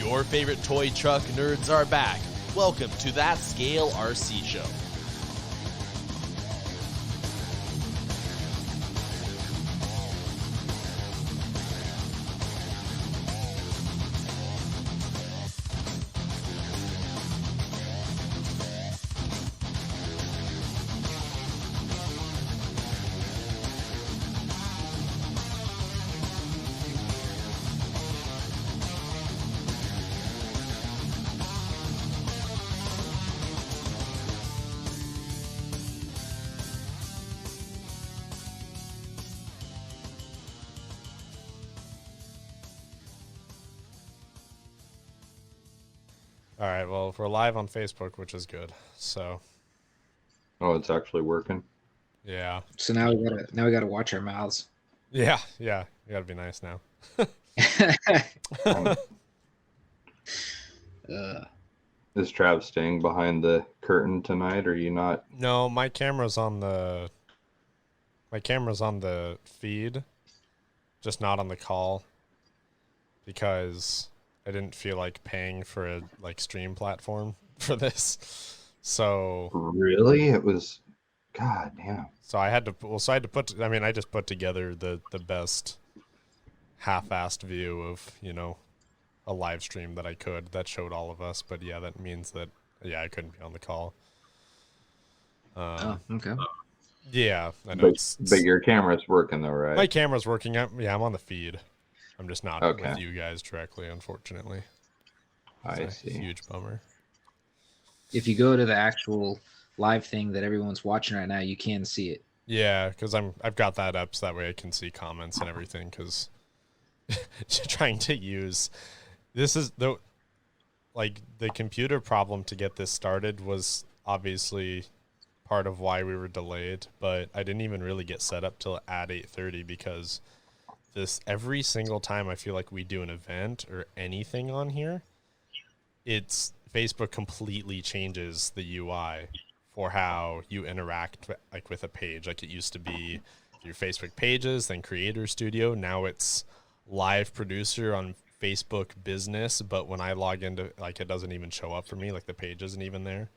Your favorite toy truck nerds are back. Welcome to That Scale RC Show. All right, well, we're live on Facebook, which is good. So, oh, it's actually working. Yeah. So now we gotta watch our mouths. Yeah. You gotta be nice now. Is Trav staying behind the curtain tonight, or are you not? No, my camera's on the feed, just not on the call, because I didn't feel like paying for a stream platform for this. So really, it was, god damn. So I had to put. I mean, I just put together the best half-assed view of a live stream that I could that showed all of us. But yeah, that means that I couldn't be on the call. Okay. Yeah, I know. But your camera's working though, right? My camera's working. I'm on the feed. I'm just not okay. with you guys directly, unfortunately. I see. Huge bummer. If you go to the actual live thing that everyone's watching right now, you can see it. Yeah, because I've got that up so that way I can see comments and everything. Because trying to use this is the computer problem to get this started was obviously part of why we were delayed, but I didn't even really get set up till at 8:30 because this every single time I feel like we do an event or anything on here, it's Facebook completely changes the UI for how you interact with a page. Like it used to be your Facebook pages, then Creator Studio. Now it's live producer on Facebook Business, but when I log into it doesn't even show up for me. Like the page isn't even there.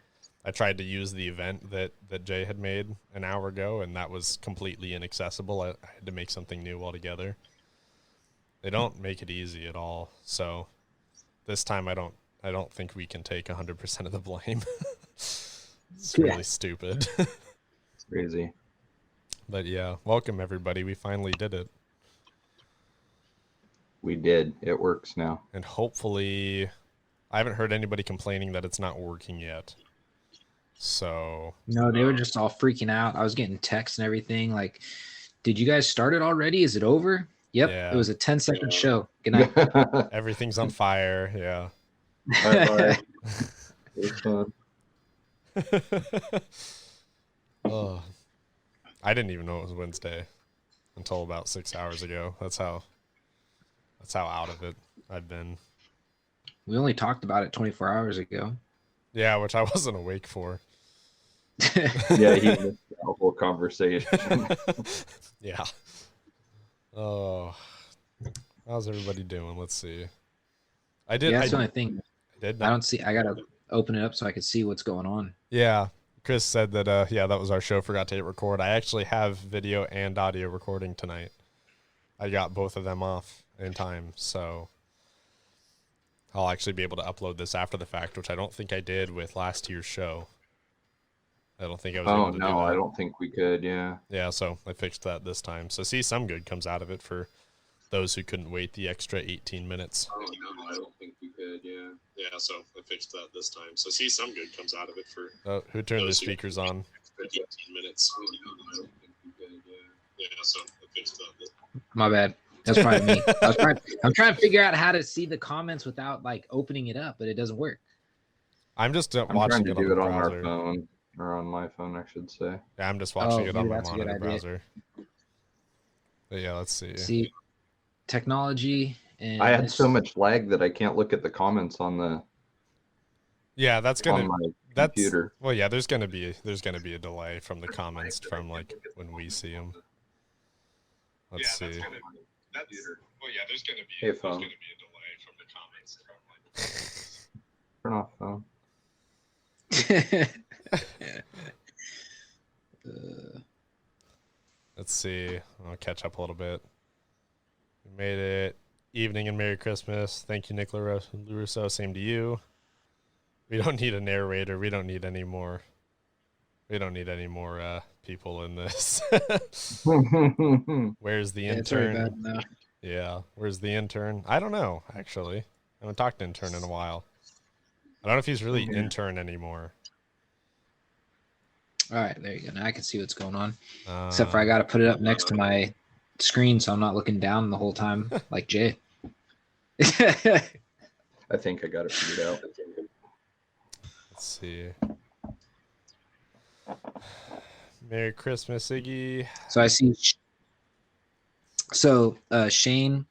I tried to use the event that Jay had made an hour ago, and that was completely inaccessible. I had to make something new altogether. They don't make it easy at all. So this time I don't think we can take 100% of the blame. It's really stupid. It's crazy. But yeah, welcome everybody. We finally did it. We did. It works now. And hopefully, I haven't heard anybody complaining that it's not working yet. So no, they were just all freaking out. I was getting texts and everything. Like, did you guys start it already? Is it over? Yep. Yeah. It was a 10-second show. Good night. Everything's on fire. Yeah. Bye. It was fun. Oh, I didn't even know it was Wednesday until about 6 hours ago. That's how out of it I've been. We only talked about it 24 hours ago. Yeah, which I wasn't awake for. Yeah, he missed the whole conversation. Yeah. Oh, how's everybody doing? Let's see. I did. Yeah, that's the only thing. I don't see. I gotta open it up so I can see what's going on. Yeah, Chris said that. Yeah, that was our show. Forgot to hit record. I actually have video and audio recording tonight. I got both of them off in time, so I'll actually be able to upload this after the fact, which I don't think I did with last year's show. I don't think I was able to do that. Oh, no, I don't think we could, yeah. Yeah, so I fixed that this time. So see, some good comes out of it for those who couldn't wait the extra 18 minutes. Oh, no, I don't think we could, yeah. Yeah, so I fixed that this time. So see, some good comes out of it for who turned the speakers on? 18 minutes. Oh, no, I don't think we could, yeah. Yeah, so I fixed that. My bad. That's probably me. I'm trying to figure out how to see the comments without opening it up, but it doesn't work. I'm just I'm watching trying to do it on our phone, or on my phone, I should say. Yeah, I'm just watching it on my monitor browser. But yeah, let's see. See, technology and I had so much lag that I can't look at the comments on the. Yeah, that's gonna. On my computer. Well, yeah, there's gonna be a delay from the comments from when we see them. Let's see. Well, yeah, there's gonna be a delay from the comments from Turn off phone. Let's see. I'll catch up a little bit. We made it. Evening and Merry Christmas. Thank you, Nick LaRusso. Same to you. We don't need a narrator. We don't need any more. We don't need any more people in this. Where's the intern? It's already bad enough. Yeah. Where's the intern? I don't know, actually. I haven't talked to intern in a while. I don't know if he's really intern anymore. All right, there you go. Now I can see what's going on. Except for I got to put it up next to my screen so I'm not looking down the whole time like Jay. I think I got it figured out. Let's see. Merry Christmas, Iggy. So I see. So Shane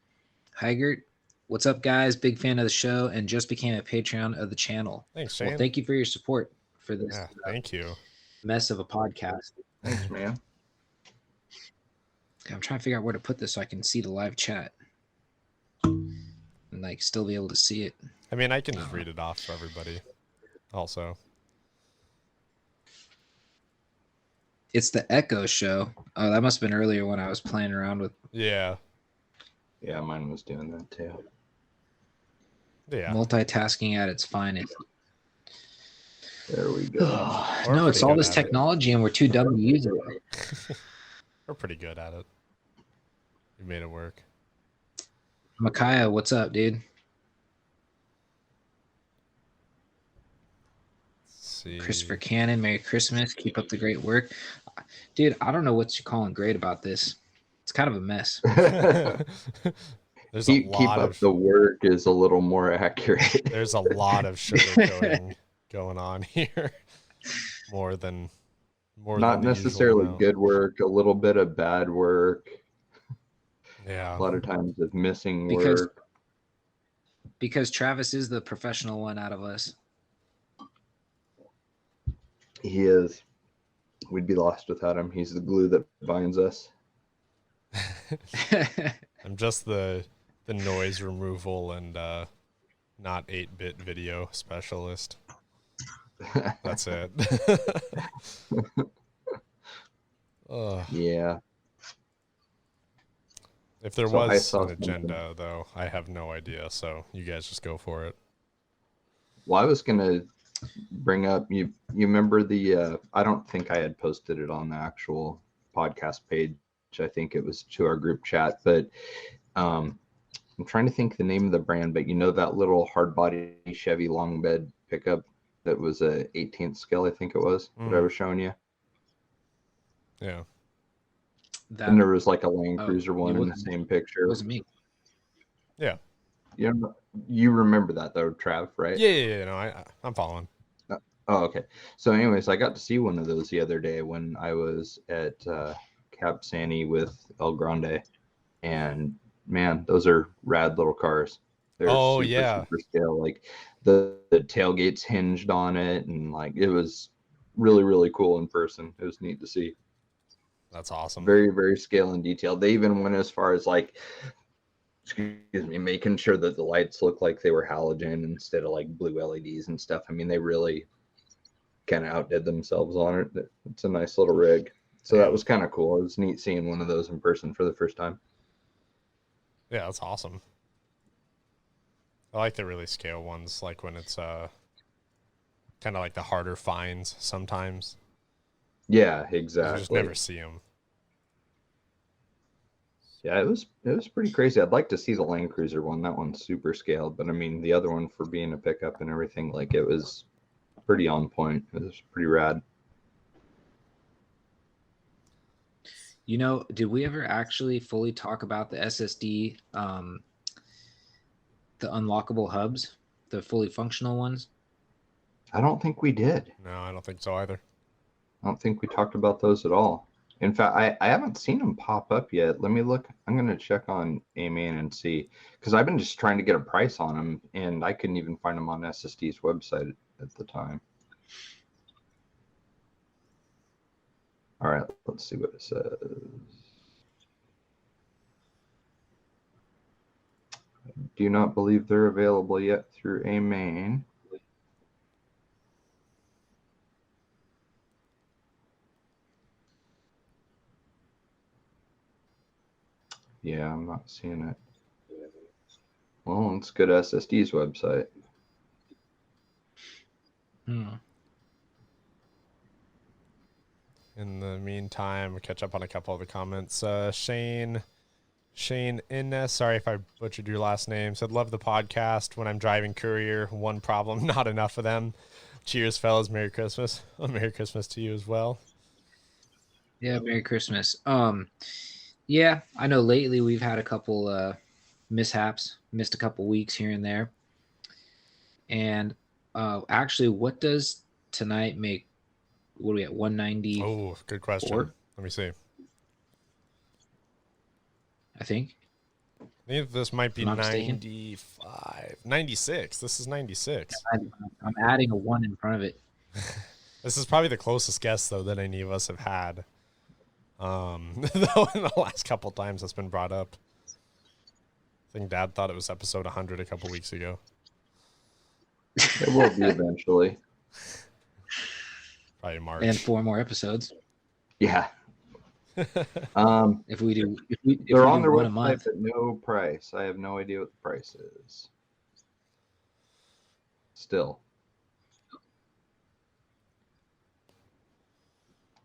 Heigert, what's up, guys? Big fan of the show and just became a Patreon of the channel. Thanks, Shane. Well, thank you for your support for this. Yeah, thank you. Mess of a podcast. Thanks, man. I'm trying to figure out where to put this so I can see the live chat and like still be able to see it. I mean, I can just read it off for everybody. Also, it's the Echo show. Oh, that must have been earlier when I was playing around with. Yeah, mine was doing that too. Yeah, multitasking at its finest. There we go. No, it's all this technology, and we're too dumb to use it. We're pretty good at it. We made it work. Micaiah, what's up, dude? Let's see. Christopher Cannon, Merry Christmas. Keep up the great work. Dude, I don't know what you're calling great about this. It's kind of a mess. Keep up the work is a little more accurate. There's a lot of sugarcoating going on here. More than not necessarily good work, a little bit of bad work. Yeah. A lot of times of missing work. Because Travis is the professional one out of us. He is. We'd be lost without him. He's the glue that binds us. I'm just the noise removal and not 8-bit video specialist. That's it. Yeah. If there was an agenda, though, I have no idea. So you guys just go for it. Well, I was gonna bring up you remember the I don't think I had posted it on the actual podcast page. I think it was to our group chat, but I'm trying to think the name of the brand, but you know that little hard body Chevy long bed pickup that was a 18th scale, I think it was, that I was showing you. Yeah. And there was like a Land Cruiser one in the same picture. It wasn't me. Yeah. You remember that though, Trav, right? Yeah. No, I'm following. Oh, okay. So anyways, I got to see one of those the other day when I was at Cap Sani with El Grande. And man, those are rad little cars. They're super scale. Like the tailgate's hinged on it, and like it was really, really cool in person. It was neat to see. That's awesome. Very, very scale and detail. They even went as far as like, making sure that the lights look like they were halogen instead of like blue LEDs and stuff. I mean, they really kind of outdid themselves on it. It's a nice little rig. So that was kind of cool. It was neat seeing one of those in person for the first time. Yeah, that's awesome. I like the really scale ones, like when it's kind of like the harder finds sometimes. Yeah, exactly. You just never see them. Yeah, it was pretty crazy. I'd like to see the Land Cruiser one. That one's super scaled, but I mean the other one for being a pickup and everything, like it was pretty on point. It was pretty rad. You know, did we ever actually fully talk about the SSD, the unlockable hubs, the fully functional ones? I don't think we did. No, I don't think so either. I don't think we talked about those at all. In fact, I haven't seen them pop up yet. Let me look. I'm going to check on A-Man and see, because I've been just trying to get a price on them, and I couldn't even find them on SSD's website at the time. All right, let's see what it says. do not believe they're available yet through a main. Yeah, I'm not seeing it. Well, let's go to SSD's website. In the meantime, catch up on a couple of the comments. Shane Innes, sorry if I butchered your last name, said, love the podcast. When I'm driving courier, one problem, not enough of them. Cheers, fellas. Merry Christmas. Well, Merry Christmas to you as well. Yeah, Merry Christmas. Yeah, I know lately we've had a couple mishaps, missed a couple weeks here and there. And actually, what does tonight make? What are we at? 190? Oh, good question. Let me see. I think This might be I'm not 95. 96. This is 96. I'm adding a 1 in front of it. This is probably the closest guess, though, that any of us have had. Though in the last couple times that's been brought up. I think Dad thought it was episode 100 a couple weeks ago. It will be eventually. Probably March. And 4 more episodes. Yeah. If we do, they're on their website, but no price. I have no idea what the price is. Still.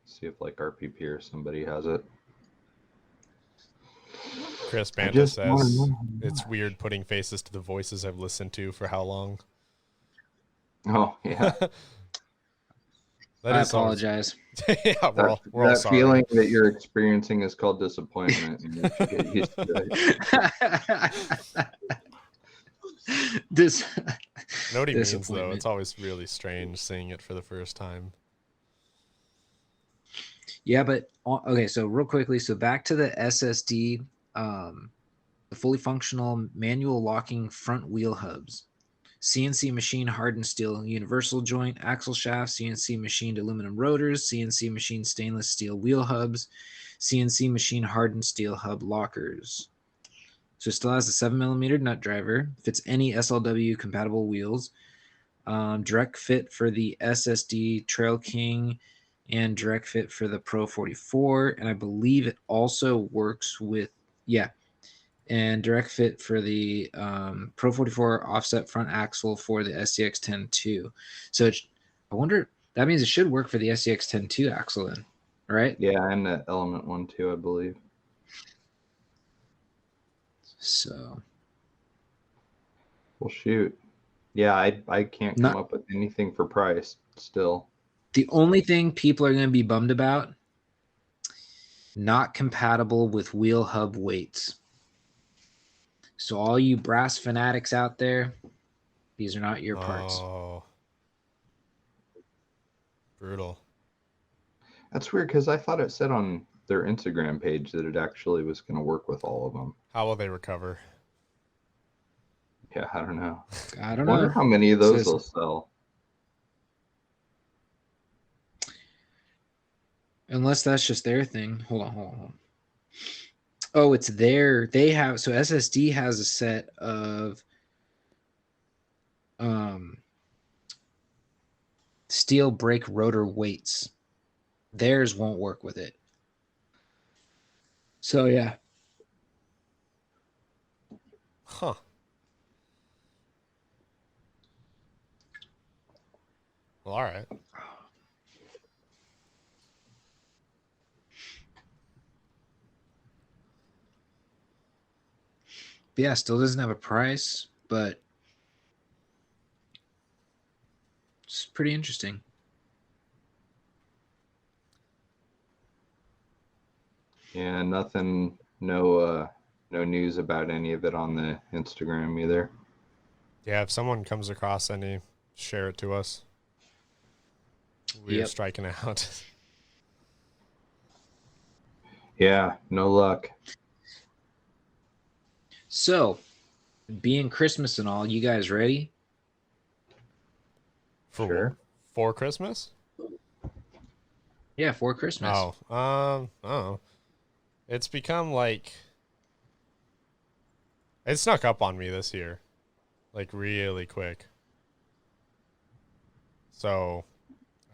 See if like RPP or somebody has it. Chris Banta says it's weird putting faces to the voices I've listened to for how long. Oh yeah. I apologize. Yeah, we're all that sorry. Feeling that you're experiencing is called disappointment. And you should get used to it. Know what he means, though. It's always really strange seeing it for the first time. Yeah, but okay, so real quickly, so back to the SSD, the fully functional manual locking front wheel hubs, CNC machine hardened steel universal joint axle shaft, CNC machined aluminum rotors, CNC machined stainless steel wheel hubs, CNC machine hardened steel hub lockers. So it still has a 7mm nut driver, fits any SLW compatible wheels, direct fit for the SSD Trail King, and direct fit for the Pro 44, and I believe it also works with and direct fit for the Pro 44 offset front axle for the SCX-10 2. So I wonder, that means it should work for the SCX-10 2 axle then, right? Yeah, and the Element one too, I believe. So, well, shoot. Yeah, I can't come up with anything for price still. The only thing people are going to be bummed about, not compatible with wheel hub weights. So all you brass fanatics out there, these are not your parts. Oh. Brutal. That's weird because I thought it said on their Instagram page that it actually was going to work with all of them. How will they recover? Yeah, I don't know. I don't know. Wonder how many of those they'll sell. Unless that's just their thing. Hold on. Oh, it's their. They have, so SSD has a set of steel brake rotor weights. Theirs won't work with it. So yeah. Huh. Well, all right. Yeah, still doesn't have a price, but it's pretty interesting. Yeah, nothing, no news about any of it on the Instagram either. Yeah, if someone comes across any, share it to us. We're striking out. Yeah, no luck. So, being Christmas and all, you guys ready? Sure. For Christmas? Yeah, for Christmas. Oh, it's become like It snuck up on me this year, like really quick. So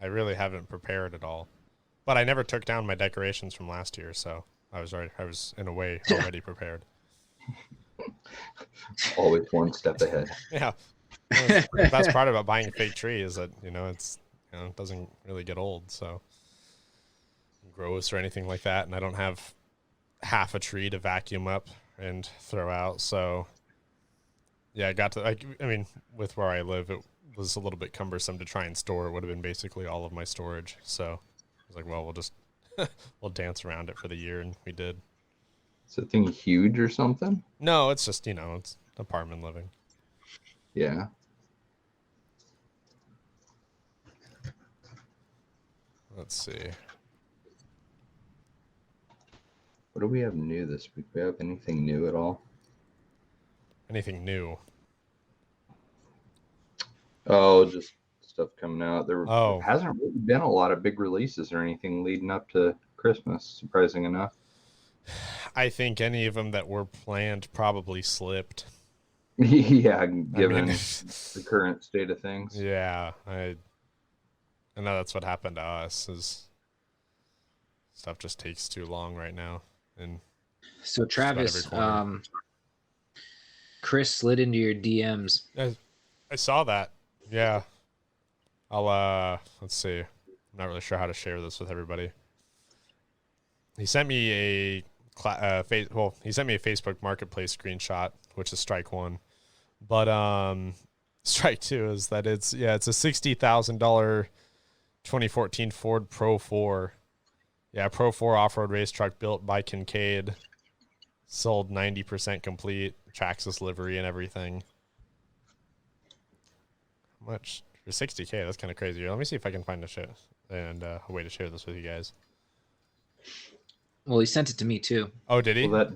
I really haven't prepared at all. But I never took down my decorations from last year, so I was in a way already prepared. Always one step ahead. Yeah. Well, the best part about buying a fake tree is that, it doesn't really get old, so gross or anything like that, and I don't have half a tree to vacuum up and throw out, so yeah, I got to, with where I live, it was a little bit cumbersome to try and store. It would have been basically all of my storage, so I was like, well, we'll just we'll dance around it for the year, and we did. Is the thing huge or something? No, it's just, it's apartment living. Yeah. Let's see. What do we have new this week? Do we have anything new at all? Anything new? Oh, just stuff coming out. There Oh. hasn't really been a lot of big releases or anything leading up to Christmas, surprising enough. I think any of them that were planned probably slipped. Yeah, given the current state of things. Yeah, I know that's what happened to us, is stuff just takes too long right now. And So Travis, Chris slid into your DMs. I saw that. Yeah. I'll let's see. I'm not really sure how to share this with everybody. He sent me a he sent me a Facebook Marketplace screenshot, which is strike one. But strike two is that it's a $60,000 2014 Ford Pro 4. Yeah, Pro 4 off-road race truck built by Kincaid. Sold 90% complete, Traxxas livery and everything. How much? For $60K, that's kind of crazy. Let me see if I can find a way to share this with you guys. Well, he sent it to me too. Oh, did he? Well,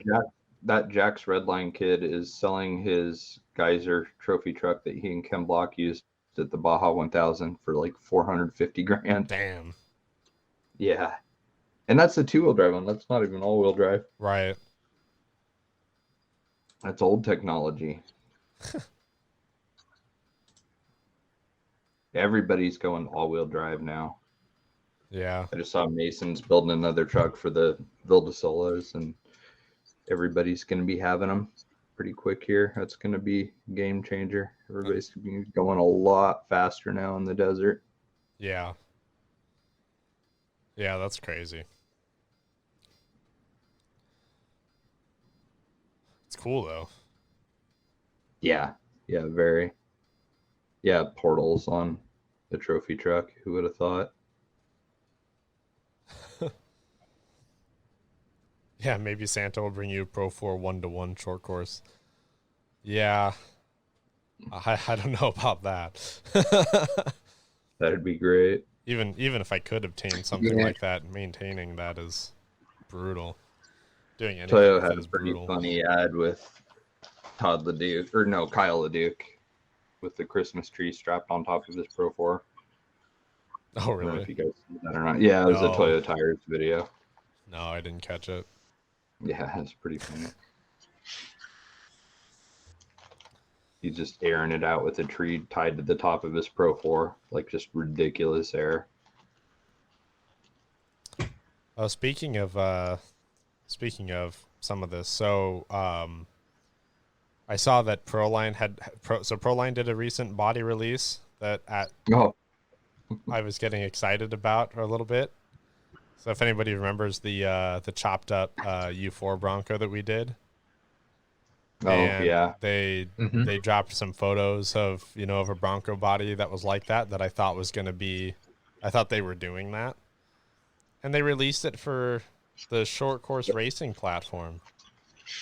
that Jack's Redline kid is selling his Geyser trophy truck that he and Ken Block used at the Baja 1000 for like $450,000. Damn. Yeah. And that's the two-wheel drive one. That's not even all-wheel drive. Right. That's old technology. Everybody's going all-wheel drive now. Yeah. I just saw Mason's building another truck for the Vilda Solos, and everybody's going to be having them pretty quick here. That's going to be a game changer. Everybody's going a lot faster now in the desert. Yeah. Yeah, that's crazy. It's cool though. Yeah. Yeah, very. Yeah, portals on the trophy truck. Who would have thought? Yeah, maybe Santa will bring you a Pro 4 1-to-1 short course. Yeah. I don't know about that. That'd be great. Even if I could obtain something like that, maintaining that is brutal. Doing anything Toyo with had it a is pretty brutal. funny ad with Kyle Leduc with the Christmas tree strapped on top of his Pro 4. Oh, I don't know really? if you guys see that or not. Yeah, it was a No. Toyo Tires video. No, I didn't catch it. Yeah, it's pretty funny. He's just airing it out with a tree tied to the top of his Pro 4. Like, just ridiculous air. Oh, speaking of some of this, so I saw that Proline did a recent body release that I was getting excited about a little bit. So if anybody remembers the chopped up U4 Bronco that we did. Oh, and yeah. They dropped some photos of a Bronco body that was like that I thought was going to be, I thought they were doing that. And they released it for the short course racing platform.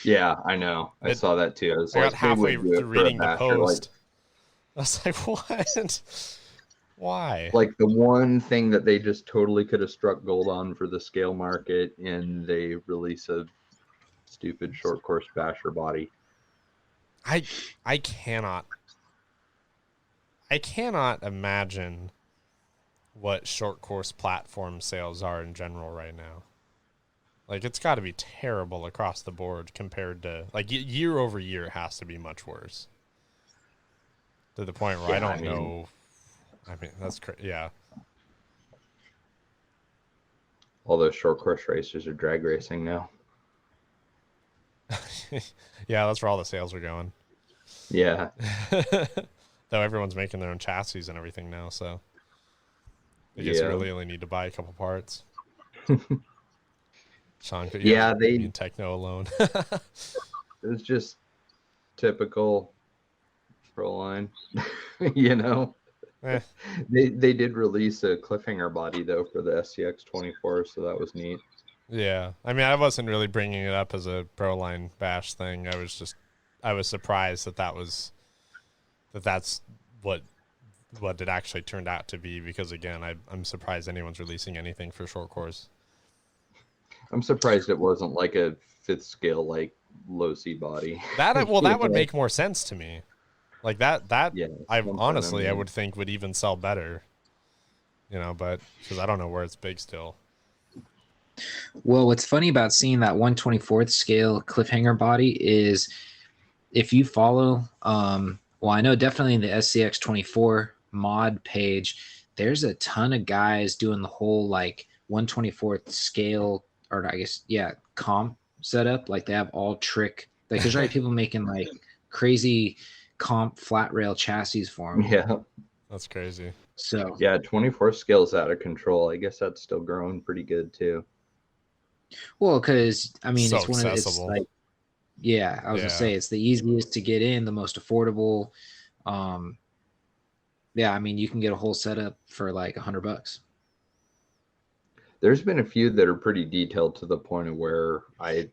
Yeah, I know. I saw that too. I got halfway through reading the post. I was like, what? Why? Like the one thing that they just totally could have struck gold on for the scale market, and they release a stupid short course basher body. I cannot imagine what short course platform sales are in general right now. Like, it's got to be terrible across the board compared to, like, year over year, it has to be much worse. To the point where I don't know. I mean, that's crazy. Yeah. All those short course racers are drag racing now. Yeah, that's where all the sales are going. Yeah. Though everyone's making their own chassis and everything now, so I guess you really only need to buy a couple parts. Sean, me and Techno alone. It was just typical Proline, you know. They did release a cliffhanger body though for the SCX 24, so that was neat. Yeah, I mean, I wasn't really bringing it up as a Proline bash thing. I was surprised that's what it actually turned out to be, because again, I'm surprised anyone's releasing anything for short course. I'm surprised it wasn't like a 5th scale like low C body. That would make more sense to me. Like that yeah, I honestly, I would think would even sell better. You know, but because I don't know where it's big still. Well, what's funny about seeing that 1/24th scale cliffhanger body is if you follow, well, I know definitely in the SCX 24 mod page, there's a ton of guys doing the whole like 1/24th scale, or I guess, yeah, comp setup. Like they have all trick, like there's already people making like crazy comp flat rail chassis for them. Yeah. That's crazy. So yeah, 24 scale's out of control. I guess that's still growing pretty good too. Well, because I mean, so it's one of it's like, yeah, I was gonna say it's the easiest to get in, the most affordable. Yeah, I mean, you can get a whole setup for like $100. There's been a few that are pretty detailed to the point of where I,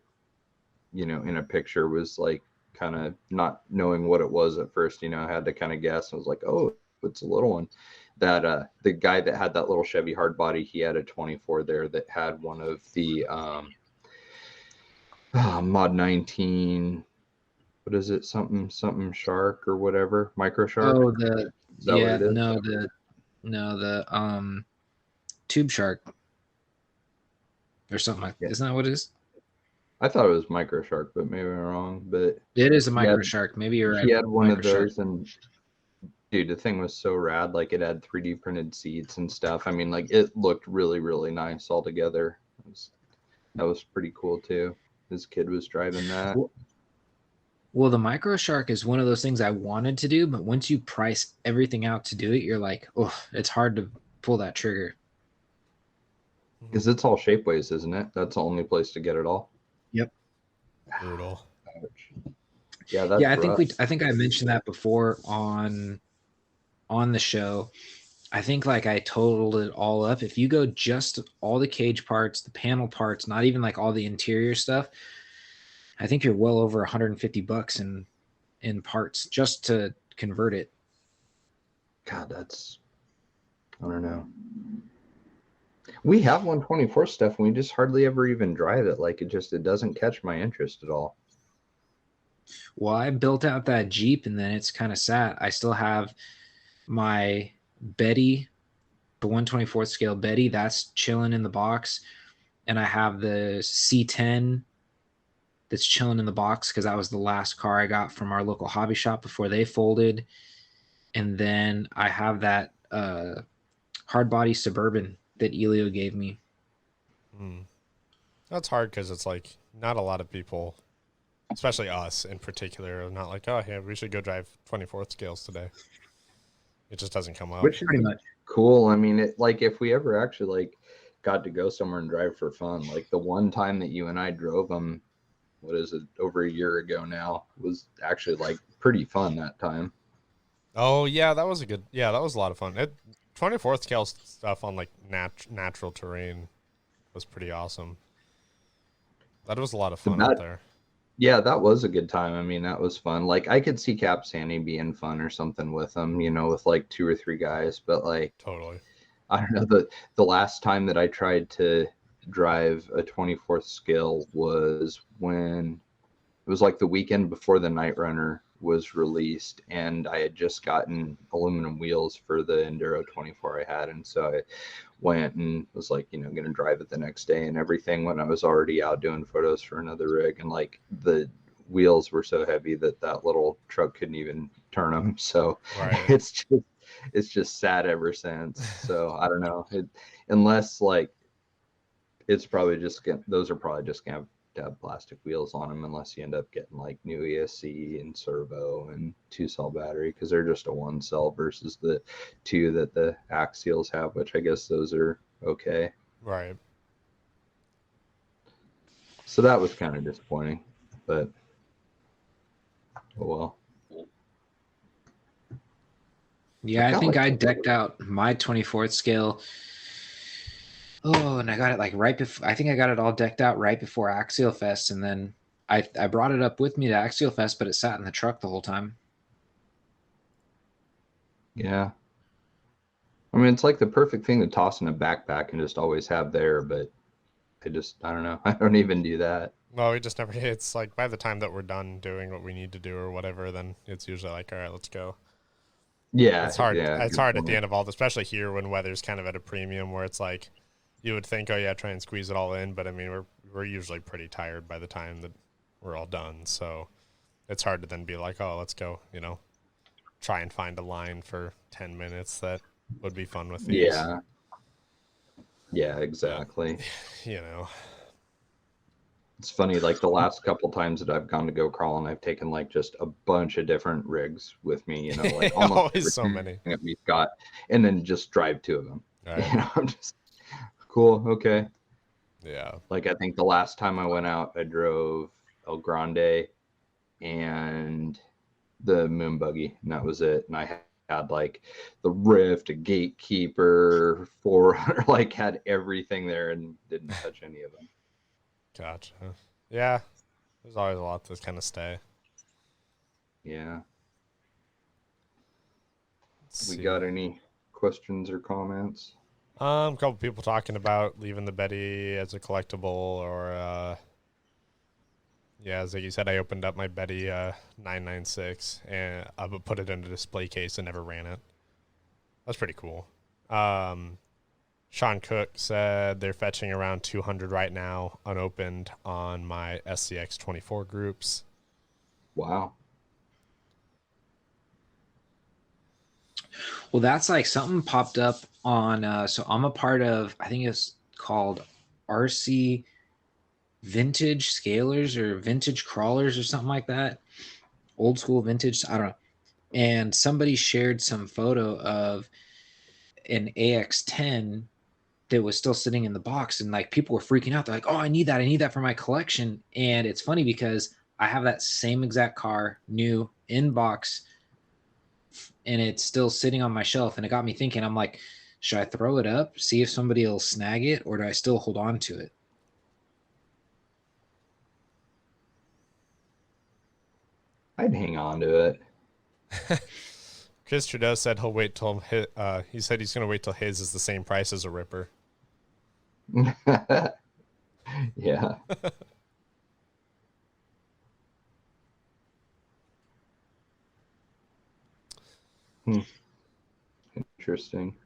you know, in a picture was like kind of not knowing what it was at first. You know, I had to kind of guess. I was like, oh, it's a little one. That the guy that had that little Chevy hard body, he had a 24 there that had one of the mod 19, what is it, something shark or whatever, micro shark. Oh, the tube shark or something like that. Isn't that what it is? I thought it was micro shark, but maybe I'm wrong. But it is a micro shark. Maybe you're right. He had one of those, and dude, the thing was so rad. Like it had 3D printed seats and stuff. I mean, like it looked really, really nice altogether. That was pretty cool too. His kid was driving that. Well, the micro shark is one of those things I wanted to do, but once you price everything out to do it, you're like, oh, it's hard to pull that trigger. Because it's all Shapeways, isn't it? That's the only place to get it all. Yep. Brutal. Yeah, that's yeah. I think I mentioned that before on the show. I think like I totaled it all up. If you go just all the cage parts, the panel parts, not even like all the interior stuff, I think you're well over $150 in parts just to convert it. God, that's, I don't know. We have 1/24 stuff and we just hardly ever even drive it. Like it doesn't catch my interest at all. Well, I built out that Jeep and then it's kind of sat. I still have my Betty, the 1/24th scale Betty, that's chilling in the box. And I have the C10 that's chilling in the box because that was the last car I got from our local hobby shop before they folded. And then I have that hard body Suburban that Elio gave me. That's hard because it's like not a lot of people, especially us in particular, are not like, oh, yeah, we should go drive 24th scales today. It just doesn't come up. Which is pretty much cool. I mean, it like if we ever actually like got to go somewhere and drive for fun, like the one time that you and I drove them, what is it, over a year ago now, was actually like pretty fun that time. Oh yeah, that was a lot of fun. 24th scale stuff on like natural terrain was pretty awesome. That was a lot of fun out there. Yeah, that was a good time. I mean, that was fun. Like I could see Cap Sandy being fun or something with them, you know, with like 2 or 3 guys, but like totally. I don't know, the last time that I tried to drive a 24th scale was when it was like the weekend before the Night Runner was released, and I had just gotten aluminum wheels for the Enduro 24 I had, and so I went and was like, going to drive it the next day and everything when I was already out doing photos for another rig, and like the wheels were so heavy that little truck couldn't even turn them. So Right. it's just sad ever since. So I don't know, unless like it's probably just those are probably just gonna have plastic wheels on them, unless you end up getting like new ESC and servo and 2-cell battery, because they're just a 1-cell versus the 2 that the axials have, which I guess those are okay. Right. So that was kind of disappointing, but oh well. Yeah, I think I decked out my 24th scale. Oh, and I got it like right before. I think I got it all decked out right before Axial Fest, and then I brought it up with me to Axial Fest, but it sat in the truck the whole time. Yeah. I mean, it's like the perfect thing to toss in a backpack and just always have there, but I don't know. I don't even do that. Well, we just never. It's like by the time that we're done doing what we need to do or whatever, then it's usually like, all right, let's go. Yeah, it's hard. Yeah, it's hard at the end of all, especially here when weather's kind of at a premium, where it's like, you would think, oh yeah, try and squeeze it all in, but I mean, we're usually pretty tired by the time that we're all done, so it's hard to then be like, oh, let's go, try and find a line for 10 minutes that would be fun with these. Yeah, exactly. But, it's funny, like the last couple times that I've gone to go crawling, I've taken like just a bunch of different rigs with me, like almost so many that we've got, and then just drive 2 of them. Right. I'm just cool. Okay. Yeah. Like I think the last time I went out, I drove El Grande and the Moon Buggy, and that was it. And I had like the Rift, a Gatekeeper, 400, like had everything there and didn't touch any of them. Gotcha. Yeah. There's always a lot to kind of stay. Yeah. We got any questions or comments? A couple people talking about leaving the Betty as a collectible, or as like you said, I opened up my Betty 996 and I put it in a display case and never ran it. That's pretty cool. Sean Cook said they're fetching around 200 right now, unopened, on my SCX 24 groups. Wow. Well, that's like something popped up on. So I'm a part of, I think it's called RC Vintage Scalers or Vintage Crawlers or something like that. Old school vintage. I don't know. And somebody shared some photo of an AX10 that was still sitting in the box, and like people were freaking out. They're like, oh, I need that for my collection. And it's funny because I have that same exact car, new, in box, and it's still sitting on my shelf. And it got me thinking, I'm like, should I throw it up, see if somebody will snag it, or do I still hold on to it? I'd hang on to it. Chris Trudeau said he'll wait till he said he's going to wait till his is the same price as a Ripper. Yeah. Interesting.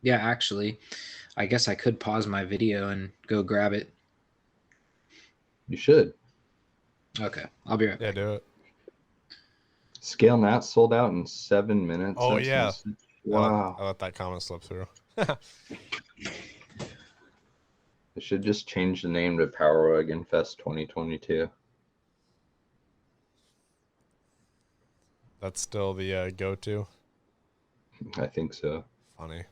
Yeah, actually, I guess I could pause my video and go grab it. You should. Okay, I'll be right back. Yeah, do it. Scale Nat sold out in 7 minutes. Oh, yeah. Wow. I let that comment slip through. They should just change the name to Power Wagon Fest 2022. That's still the go-to? I think so. Funny.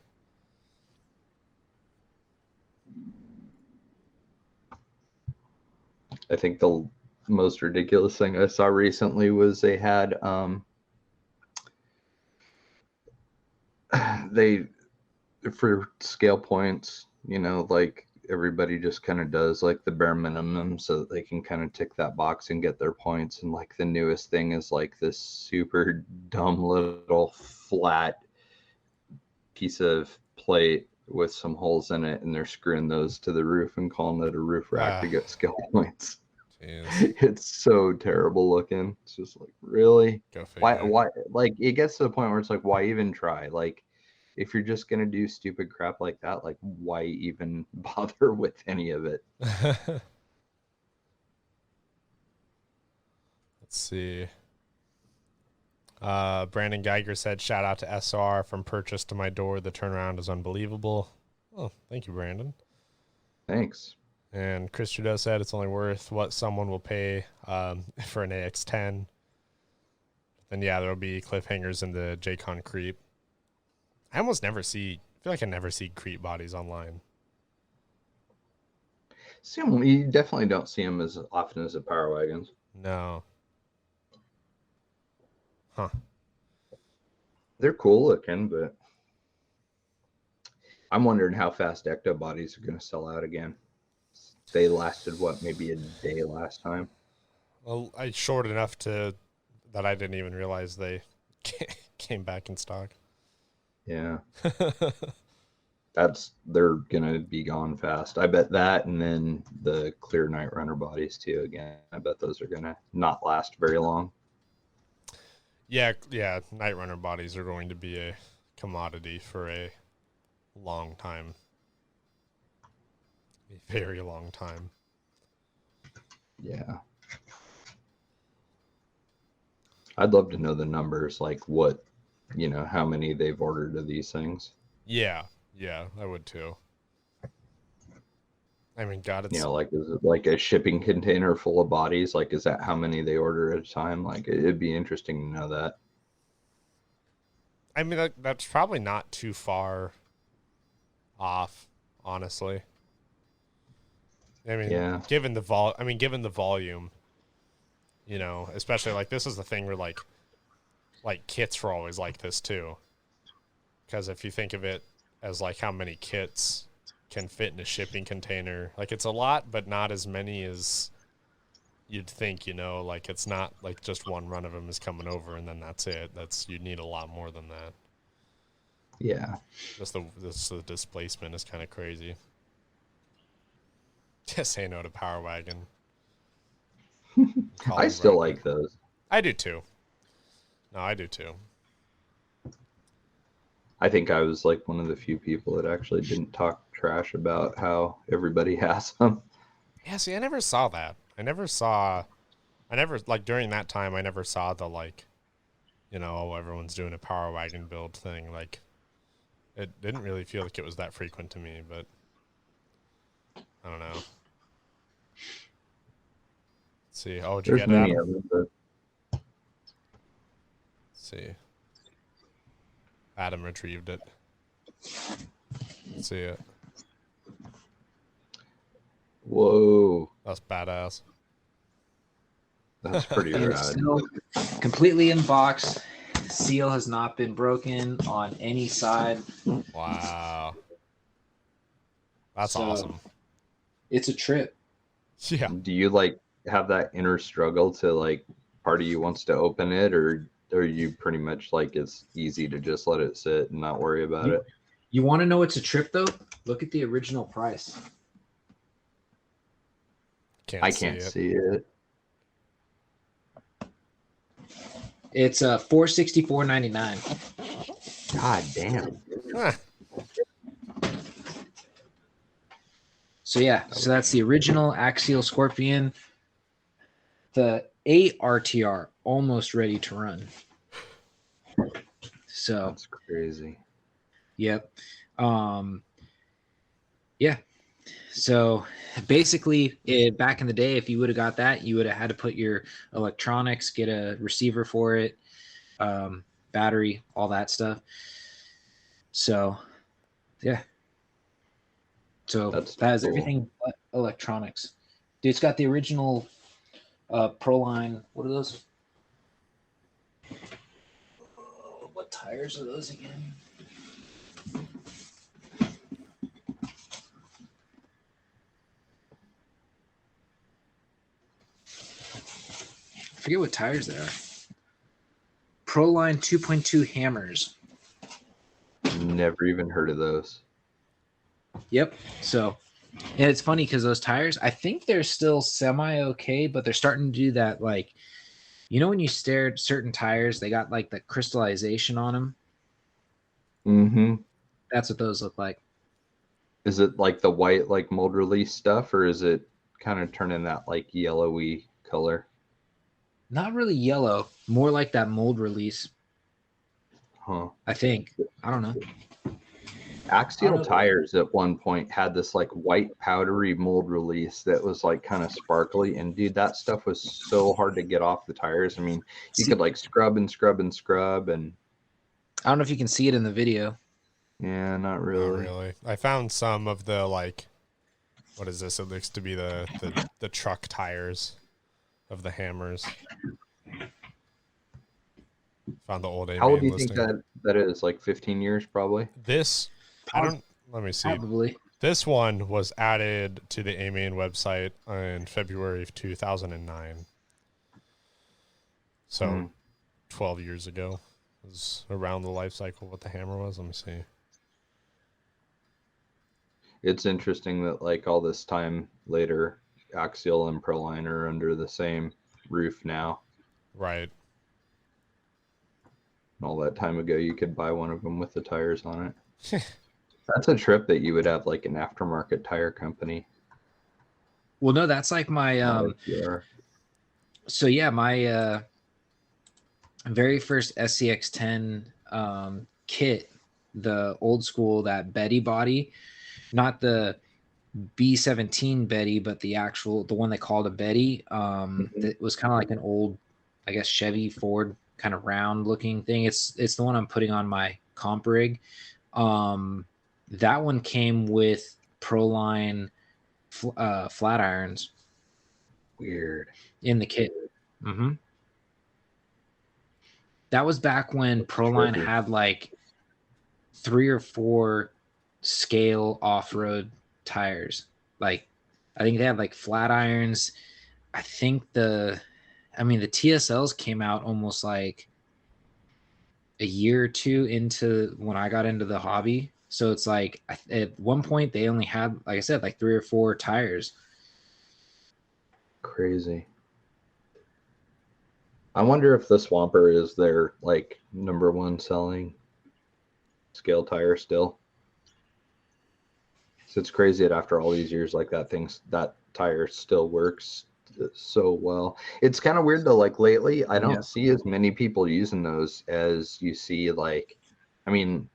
I think the most ridiculous thing I saw recently was they had they, for scale points, like everybody just kind of does like the bare minimum so that they can kind of tick that box and get their points. And like the newest thing is like this super dumb little flat piece of plate with some holes in it, and they're screwing those to the roof and calling it a roof rack to get skill points. It's so terrible looking. It's just like, really? Go figure. Why like it gets to the point where it's like, why even try? Like if you're just gonna do stupid crap like that, like why even bother with any of it? Let's see. Brandon Geiger said, shout out to SR from purchase to my door. The turnaround is unbelievable. Oh, thank you, Brandon. Thanks. And Chris Trudeau said it's only worth what someone will pay for an AX10. Then, yeah, there'll be cliffhangers in the JCon creep. I almost never see, I feel like I never see creep bodies online. See 'em, you definitely don't see them as often as the Power Wagons. No. Huh. They're cool looking, but I'm wondering how fast Ecto bodies are going to sell out again. They lasted, what, maybe a day last time? Well, I short enough to that I didn't even realize they came back in stock. Yeah. They're going to be gone fast. I bet that, and then the clear Night Runner bodies too, again. I bet those are going to not last very long. Yeah, Night Runner bodies are going to be a commodity for a long time. A very long time. Yeah. I'd love to know the numbers, like what, how many they've ordered of these things. Yeah, I would too. I mean, God, it's... like, is it like a shipping container full of bodies? Like, is that how many they order at a time? Like, it'd be interesting to know that. I mean, that's probably not too far off, honestly. I mean, yeah. given the volume, especially like this is the thing where like kits were always like this too. Because if you think of it as like how many kits can fit in a shipping container, like it's a lot, but not as many as you'd think, like it's not like just one run of them is coming over and then that's it. You need a lot more than that. Yeah. Just the displacement is kind of crazy. Just say no to Power Wagon. I still like those. I do too. No, I do too. I think I was like one of the few people that actually didn't talk trash about how everybody has them. Yeah, see, I never saw that. Like during that time, I never saw the like, everyone's doing a Power Wagon build thing. Like, it didn't really feel like it was that frequent to me, but I don't know. Let's see. Oh, did you get many Adam? of them, but... Let's see. Adam retrieved it. Let's see it. Whoa. That's badass. That's pretty rad. Still completely in box. Seal has not been broken on any side. Wow. That's awesome. It's a trip. Yeah. Do you like have that inner struggle to like part of you wants to open it, or are you pretty much like it's easy to just let it sit and not worry about it? You want to know it's a trip though? Look at the original price. I can't see it. It's $464.99. God damn. So yeah, so that's the original Axial Scorpion. The ARTR almost ready to run. So that's crazy. Yep. Yeah. So basically, back in the day, if you would have got that, you would have had to put your electronics, get a receiver for it, battery, all that stuff. So, yeah. So that has cool. Everything but electronics. Dude, it's got the original Proline. What are those? What tires are those again? I forget what tires they are. Proline 2.2 hammers. Never even heard of those. Yep. So And it's funny because those tires, I think they're still semi okay, but they're starting to do that, like, you know, when you stare at certain tires, they got like the crystallization on them. Mm-hmm. That's what those look like. Is it like the white, like mold release stuff, or is it kind of turning that like yellowy color? Not really yellow, more like that mold release, Huh. I think. I don't know. Axial know. tires at one point had this like white powdery mold release that was like kind of sparkly, and dude, that stuff was so hard to get off the tires. I mean, you could like scrub and scrub and scrub, and I don't know if you can see it in the video. yeah, not Not really. really. I found some of the like, what is this? It looks to be the truck tires of the hammers. Found the old How old A-main do you think listing. that is? Like 15 years, probably. This, I don't. Let me see. Probably. This one was added to the A-main website in February of 2009. So, 12 years ago was around the life cycle what the hammer was. Let me see. It's interesting that like all this time later, Axial and Proline are under the same roof now. Right. All that time ago, you could buy one of them with the tires on it. That's a trip that you would have like an aftermarket tire company. Well, no, that's like my so yeah, my very first SCX10 kit, the old school, that Betty body, not the B17 Betty, but the one they called a Betty. That was kind of like an old, I guess, Chevy Ford kind of round looking thing. It's the one I'm putting on my comp rig. That one came with Proline flat irons. Weird. In the kit. Mm-hmm. That was back when Proline had like 3 or 4 scale off-road tires. Like, I think they had like flat irons. I think the TSLs came out almost like a year or two into when I got into the hobby. So it's like at one point they only had, like I said, like 3 or 4 tires. Crazy. I wonder if the Swamper is their like #1 selling scale tire still. So it's crazy that after all these years, like that tire still works so well. It's kind of weird though. Like lately, I don't see as many people using those as you see. Like, I mean,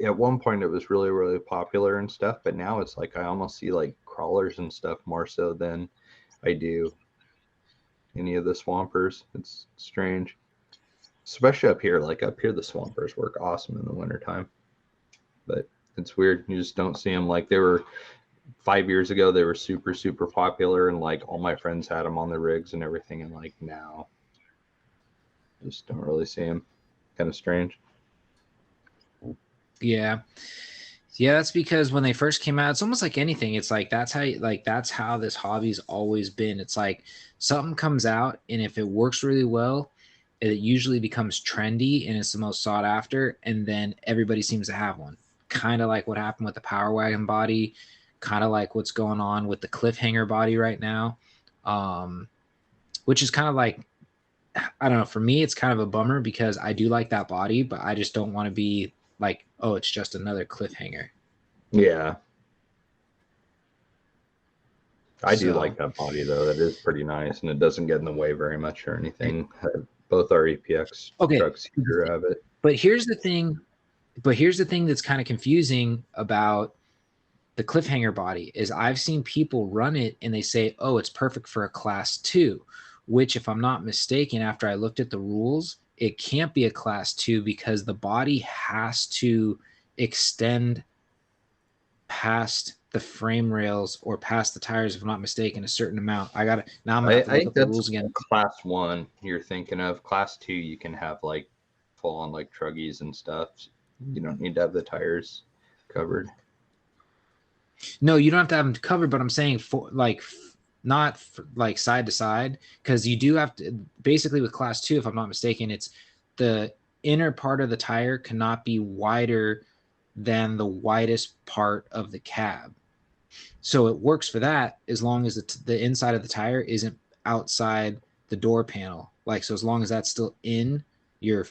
at one point it was really, really popular and stuff, but now it's like I almost see like crawlers and stuff more so than I do any of the Swampers. It's strange, especially up here. Like up here, the Swampers work awesome in the wintertime, but it's weird. You just don't see them. Like they were 5 years ago, they were super, super popular, and like all my friends had them on their rigs and everything. And like now, just don't really see them. Kind of strange. Yeah. Yeah, that's because when they first came out, it's almost like anything. It's like that's how this hobby's always been. It's like something comes out, and if it works really well, it usually becomes trendy and it's the most sought after, and then everybody seems to have one. Kind of like what happened with the Power Wagon body, kind of like what's going on with the Cliffhanger body right now, which is kind of like, I don't know. For me, it's kind of a bummer because I do like that body, but I just don't want to be like, oh, it's just another Cliffhanger. Yeah. I do like that body though. That is pretty nice, and it doesn't get in the way very much or anything. Both our EPX trucks here have it. But here's the thing. That's kind of confusing about the Cliffhanger body is I've seen people run it and they say, oh, it's perfect for a class 2, which if I'm not mistaken, after I looked at the rules, it can't be a class 2 because the body has to extend past the frame rails or past the tires, if I'm not mistaken, a certain amount. I'm gonna have to look up the rules again. Class 1 you're thinking of. Class 2 you can have like full on like truggies and stuff. You don't need to have the tires covered. No, you don't have to have them covered, but I'm saying for like not for, like side to side, because you do have to basically with class 2, if I'm not mistaken, it's the inner part of the tire cannot be wider than the widest part of the cab. So it works for that as long as the inside of the tire isn't outside the door panel. Like, so as long as that's still in your,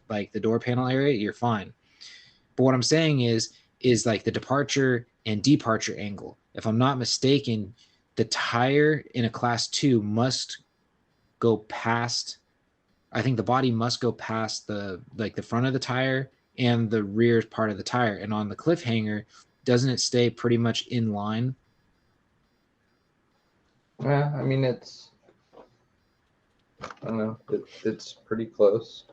like the door panel area, you're fine. But what I'm saying is like the departure and departure angle. If I'm not mistaken, the tire in a class 2 must go past, I think the body must go past the front of the tire and the rear part of the tire. And on the cliffhanger, doesn't it stay pretty much in line? Yeah, I mean, I don't know, it's pretty close.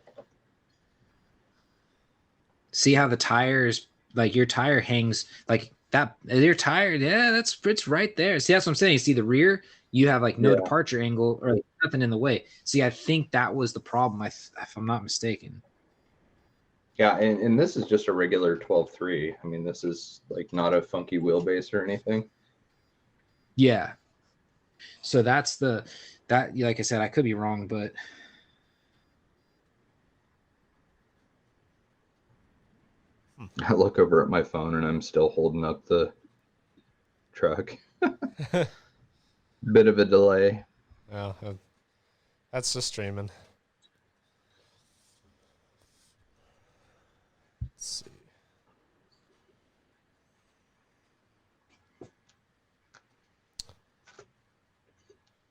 See how the tires, like your tire hangs like that, your tire, yeah, it's right there. See, that's what I'm saying. See the rear, you have like no departure angle or like nothing in the way. See, I think that was the problem, if I'm not mistaken. Yeah, and this is just a regular 12.3. I mean, this is like not a funky wheelbase or anything. Yeah. So that's that, like I said, I could be wrong, but I look over at my phone and I'm still holding up the truck. Bit of a delay. Yeah, that's just streaming. Let's see.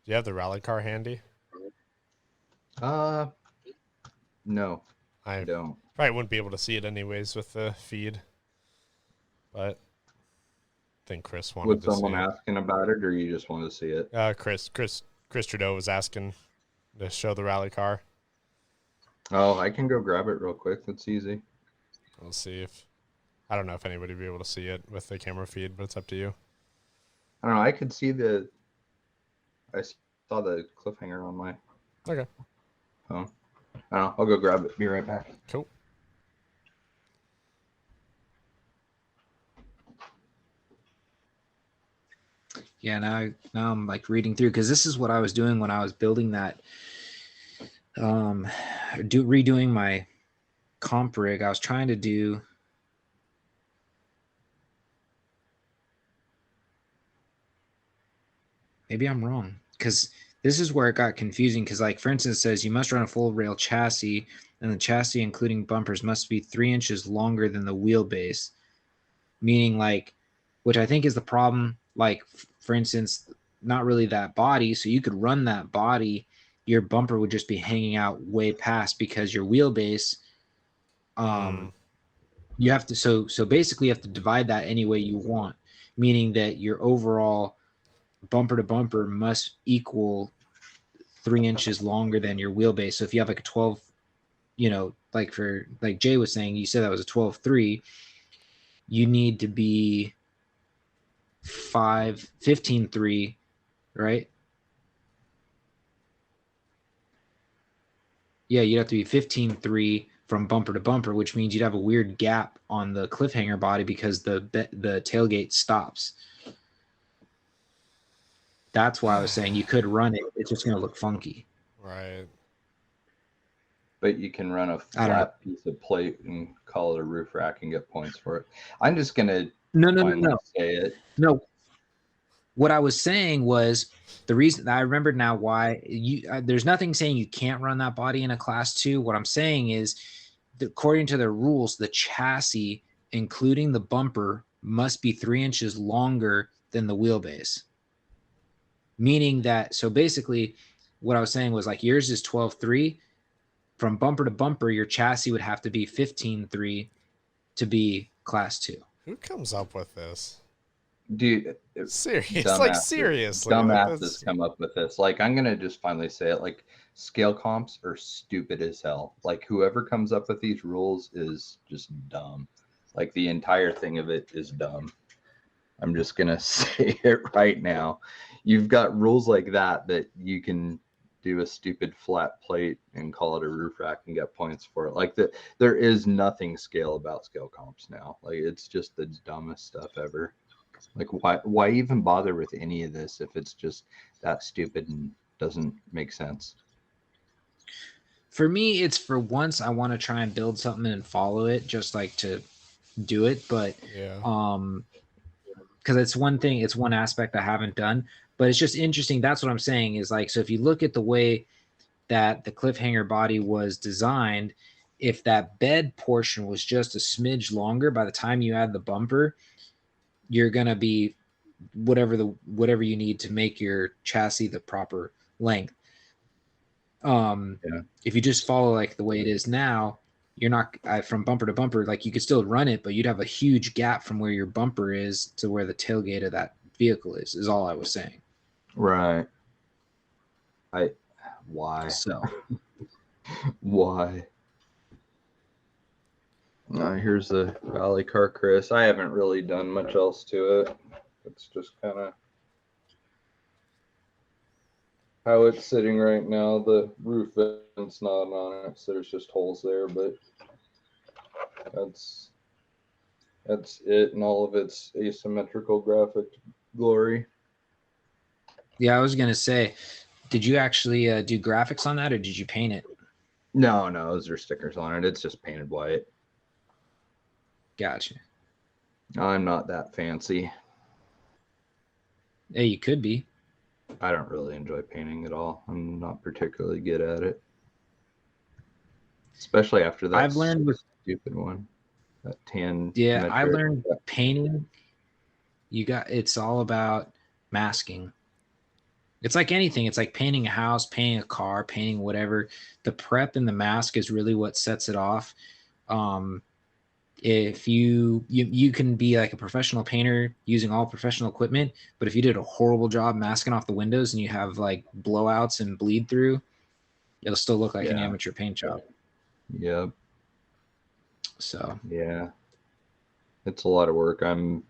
Do you have the rally car handy? No, I don't. probably wouldn't be able to see it anyways with the feed, but I think Chris wanted Was to see someone it. asking about it, or you just want to see it? Chris Trudeau was asking to show the rally car. Oh, I can go grab it real quick. That's easy. We'll see if, I don't know if anybody will be able to see it with the camera feed, but it's up to you. I don't know. I could see I saw the cliffhanger on my Okay. phone. I don't know. I'll go grab it. Be right back. Cool. yeah, now I'm like reading through, because this is what I was doing when I was building that, redoing my comp rig. I was trying to do, maybe I'm wrong, because this is where it got confusing, because like for instance it says you must run a full rail chassis, and the chassis including bumpers must be 3 inches longer than the wheelbase, meaning like, which I think is the problem, like for instance, not really that body, so you could run that body, your bumper would just be hanging out way past, because your wheelbase, you have to, so basically you have to divide that any way you want, meaning that your overall bumper to bumper must equal 3 inches longer than your wheelbase. So if you have like a 12, like for, like Jay was saying, you said that was a 12.3, you need to be 15.3, right? Yeah, you'd have to be 15.3 from bumper to bumper, which means you'd have a weird gap on the cliffhanger body because the tailgate stops. That's why I was saying you could run it. It's just going to look funky. Right. But you can run a flat piece of plate and call it a roof rack and get points for it. I'm just going to no. say it. No. What I was saying was, the reason I remembered now why there's nothing saying you can't run that body in a class 2. What I'm saying is, according to the rules, the chassis, including the bumper, must be 3 inches longer than the wheelbase. Meaning that, so basically what I was saying was like yours is 12.3. From bumper to bumper, your chassis would have to be 15.3 to be class 2. Who comes up with this? Dude, seriously, dumbasses come up with this. Like, I'm gonna just finally say it. Like, scale comps are stupid as hell. Like, whoever comes up with these rules is just dumb. Like, the entire thing of it is dumb. I'm just gonna say it right now. You've got rules like that you can do a stupid flat plate and call it a roof rack and get points for it. Like, there is nothing scale about scale comps now. Like, it's just the dumbest stuff ever. Like, why even bother with any of this if it's just that stupid and doesn't make sense? For me, it's for once I want to try and build something and follow it, just like to do it. But yeah. because it's one thing, it's one aspect I haven't done, but it's just interesting. That's what I'm saying is like, so if you look at the way that the cliffhanger body was designed, if that bed portion was just a smidge longer, by the time you add the bumper, you're gonna be whatever you need to make your chassis the proper length. If you just follow like the way it is now, you're not from bumper to bumper, like you could still run it, but you'd have a huge gap from where your bumper is to where the tailgate of that vehicle is all I was saying. Right. Why? So Why? Here's the Valley car, Chris. I haven't really done much else to it. It's just kind of how it's sitting right now. The roof vent's not on it, so there's just holes there, but that's it in all of its asymmetrical graphic glory. yeah, I was gonna say, did you actually do graphics on that, or did you paint it? No, those are stickers on it. It's just painted white. Gotcha. I'm not that fancy. Hey, you could be. I don't really enjoy painting at all. I'm not particularly good at it. Especially after that I've learned with stupid one. That tan. Yeah, I metric. learned painting. It's all about masking. It's like anything. It's like painting a house, painting a car, painting whatever. The prep and the mask is really what sets it off. If you can be like a professional painter using all professional equipment, but if you did a horrible job masking off the windows and you have like blowouts and bleed through, it'll still look like an amateur paint job. Yep. So yeah, it's a lot of work. I'm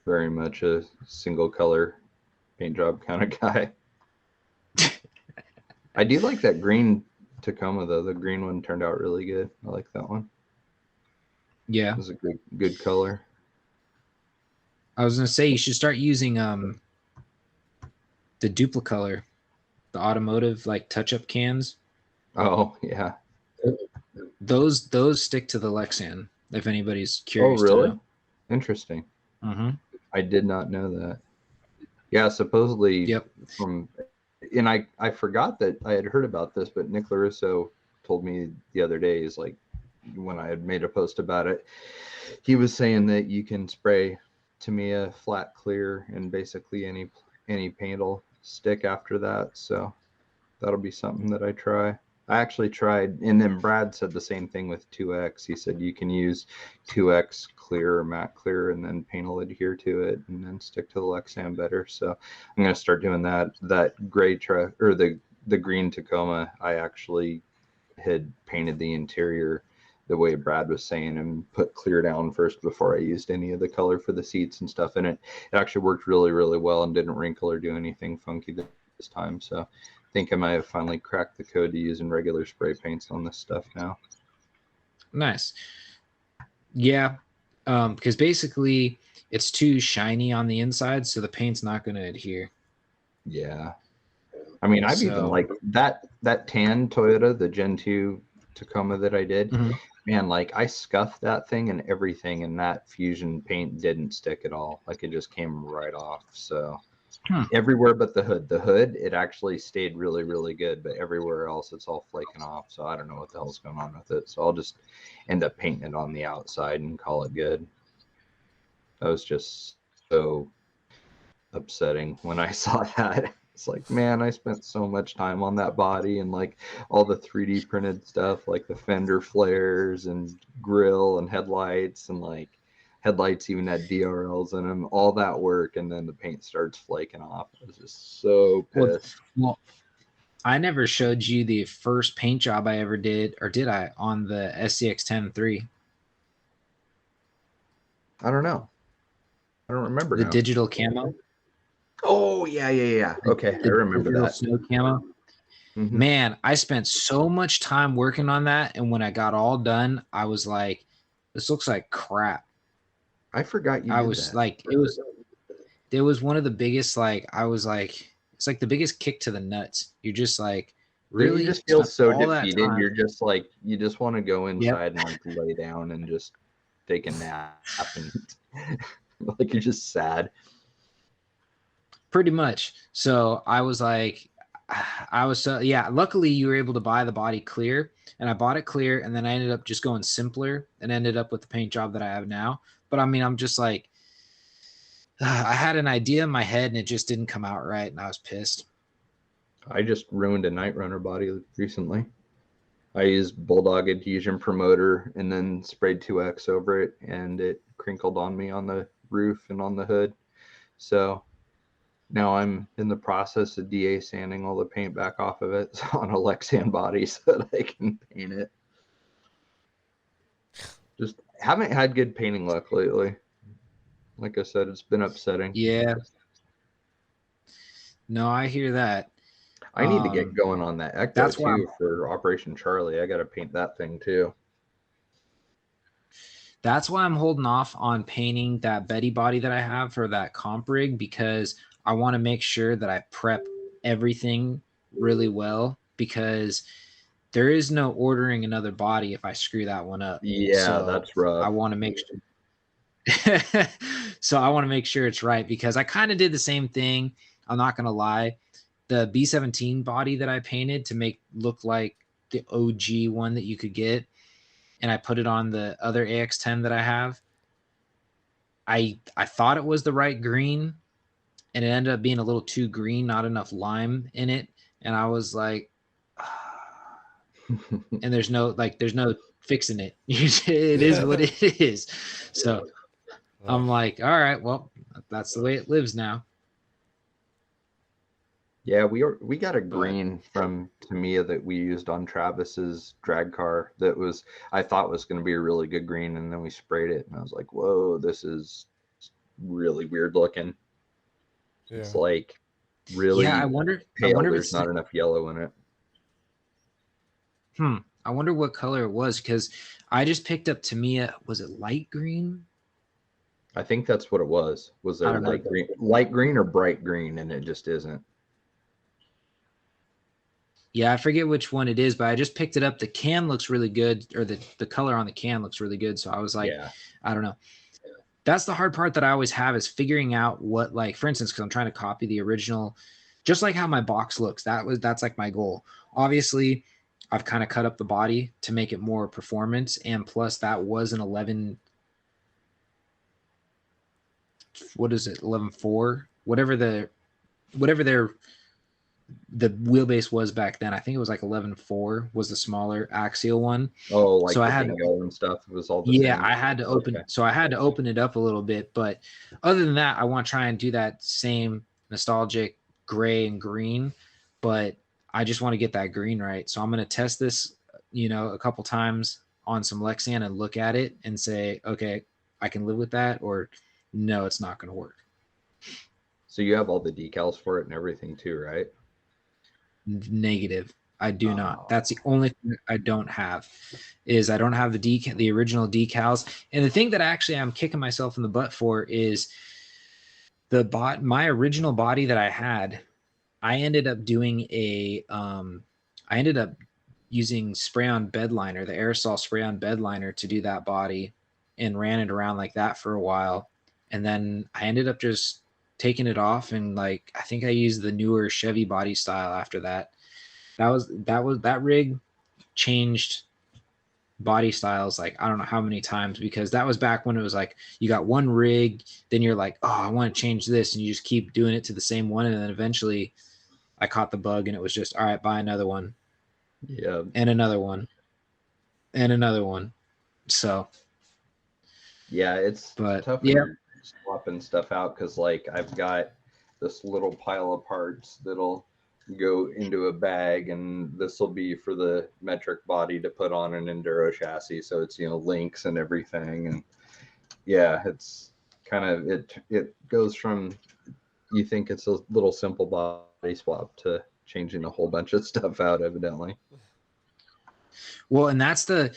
very much a single color paint job kind of guy. I do like that green Tacoma though. The green one turned out really good. I like that one. Yeah, it was a good color. I was gonna say you should start using the Duplicolor, the automotive like touch-up cans. Oh yeah, those stick to the Lexan. If anybody's curious. Oh really? To know. Interesting. Mm-hmm. I did not know that. Yeah, supposedly. Yep. And I forgot that I had heard about this, but Nick Larusso told me the other day, is like when I had made a post about it, he was saying that you can spray Tamiya flat clear and basically any paint will stick after that. So that'll be something that I try. I actually tried, and then Brad said the same thing with 2X. He said you can use 2X clear or matte clear, and then paint will adhere to it, and then stick to the Lexan better. So I'm gonna start doing that. That gray truck or the green Tacoma, I actually had painted the interior the way Brad was saying and put clear down first before I used any of the color for the seats and stuff in it. It actually worked really, really well and didn't wrinkle or do anything funky this time. So I think I might have finally cracked the code to using regular spray paints on this stuff now. Nice. Yeah, because basically it's too shiny on the inside, so the paint's not going to adhere. Yeah. I mean, I've even like that tan Toyota, the Gen 2 Tacoma that I did, man, like I scuffed that thing and everything, and that Fusion paint didn't stick at all. Like it just came right off. So everywhere but the hood, it actually stayed really, really good, but everywhere else it's all flaking off. So I don't know what the hell's going on with it. So I'll just end up painting it on the outside and call it good. That was just so upsetting when I saw that. It's like, man, I spent so much time on that body and like all the 3D printed stuff, like the fender flares and grill and headlights, and like headlights even had DRLs in them, all that work, and then the paint starts flaking off. I was just so pissed. Well, I never showed you the first paint job I ever did, or did I, on the SCX-10 III? I don't know. I don't remember the now. Digital camo. Oh yeah. Okay, I remember that. Snow camo. Mm-hmm. Man, I spent so much time working on that, and when I got all done, I was like, "This looks like crap." I forgot you. I was like, it was one of the biggest. Like, I was like, it's like the biggest kick to the nuts. You're just like, really, you just feel so defeated. You're just like, you just want to go inside and like lay down and just take a nap. And Like you're just sad. Pretty much. So I was like, luckily you were able to buy the body clear, and I bought it clear, and then I ended up just going simpler and ended up with the paint job that I have now. But I mean, I'm just like, I had an idea in my head and it just didn't come out right, and I was pissed. I just ruined a Night Runner body recently. I used Bulldog Adhesion Promoter and then sprayed 2X over it, and it crinkled on me on the roof and on the hood. So now I'm in the process of DA sanding all the paint back off of it on a Lexan body so that I can paint it. Just haven't had good painting luck lately. Like I said, it's been upsetting. Yeah. No, I hear that. I need to get going on that Ecto that's why too for Operation Charlie. I got to paint that thing too. That's why I'm holding off on painting that Betty body that I have for that comp rig, because I want to make sure that I prep everything really well, because there is no ordering another body if I screw that one up. Yeah, so that's rough. I want to make sure. So I want to make sure it's right, because I kind of did the same thing. I'm not going to lie. The B17 body that I painted to make look like the OG one that you could get, and I put it on the other AX10 that I have. I thought it was the right green, and it ended up being a little too green, not enough lime in it. And I was like, and there's no fixing it. It is what it is. So I'm like, all right, well, that's the way it lives now. Yeah, we got a green from Tamiya that we used on Travis's drag car that was, I thought was going to be a really good green, and then we sprayed it and I was like, whoa, this is really weird looking. Yeah. It's like really I wonder if there's not enough yellow in it. I wonder what color it was, because I just picked up Tamiya. Was it light green? I think that's what it was. Was there light green or bright green, and it just isn't. Yeah, I forget which one it is, but I just picked it up. The can looks really good, or the color on the can looks really good. So I was like, I don't know. That's the hard part that I always have, is figuring out what, like, for instance, because I'm trying to copy the original, just like how my box looks. That's like my goal. Obviously, I've kind of cut up the body to make it more performance, and plus that was an 11. What is it? 11.4, whatever their the wheelbase was back then. I think it was like 11.4 was the smaller axial one. Oh, like so I had to go and stuff. It was all the same. I had to open. Okay. So I had to open it up a little bit, but other than that, I want to try and do that same nostalgic gray and green, but I just want to get that green right. So I'm going to test this, a couple times on some Lexan and look at it and say, okay, I can live with that, or no, it's not going to work. So you have all the decals for it and everything too, right? Negative. I do not. That's the only thing I don't have, is I don't have the original decals. And the thing that actually I'm kicking myself in the butt for is my original body that I had. I ended up doing I ended up using spray on bed liner, the aerosol spray on bed liner, to do that body, and ran it around like that for a while. And then I ended up just taking it off, and I think I used the newer Chevy body style after that. That rig changed body styles I don't know how many times, because that was back when it was like you got one rig, then you're like, oh, I want to change this, and you just keep doing it to the same one, and then eventually I caught the bug, and it was just, all right, buy another one. Yeah. And another one. And another one. So yeah, it's tough. Yeah. Swapping stuff out, because I've got this little pile of parts that'll go into a bag, and this will be for the metric body to put on an enduro chassis, so it's links and everything. And yeah, it's kind of it goes from, you think it's a little simple body swap, to changing a whole bunch of stuff out, evidently. Well, and that's the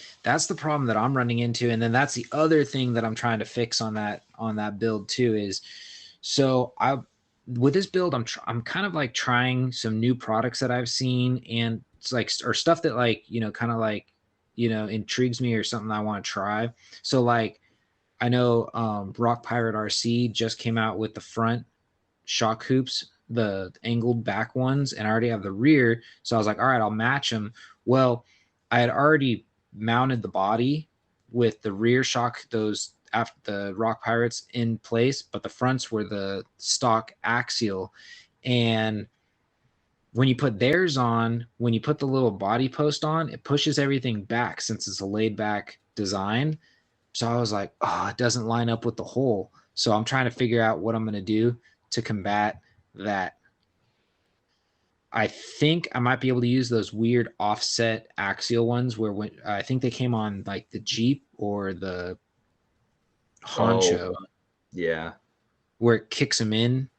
problem that I'm running into. And then that's the other thing that I'm trying to fix on that build too, is, so with this build, I'm kind of like trying some new products that I've seen, and it's or stuff that kind of intrigues me, or something I want to try. So I I know Rock Pirate RC just came out with the front shock hoops, the angled back ones, and I already have the rear. So I was like, all right, I'll match them. Well, I had already mounted the body with the rear shock, those after the Rock Pirates in place, but the fronts were the stock axial. And when you put theirs on, when you put the little body post on, it pushes everything back since it's a laid back design. So I was like, oh, it doesn't line up with the hole. So I'm trying to figure out what I'm going to do to combat that. I think I might be able to use those weird offset axial ones where when I think they came on like the Jeep or the Honcho, Yeah. where it kicks them in.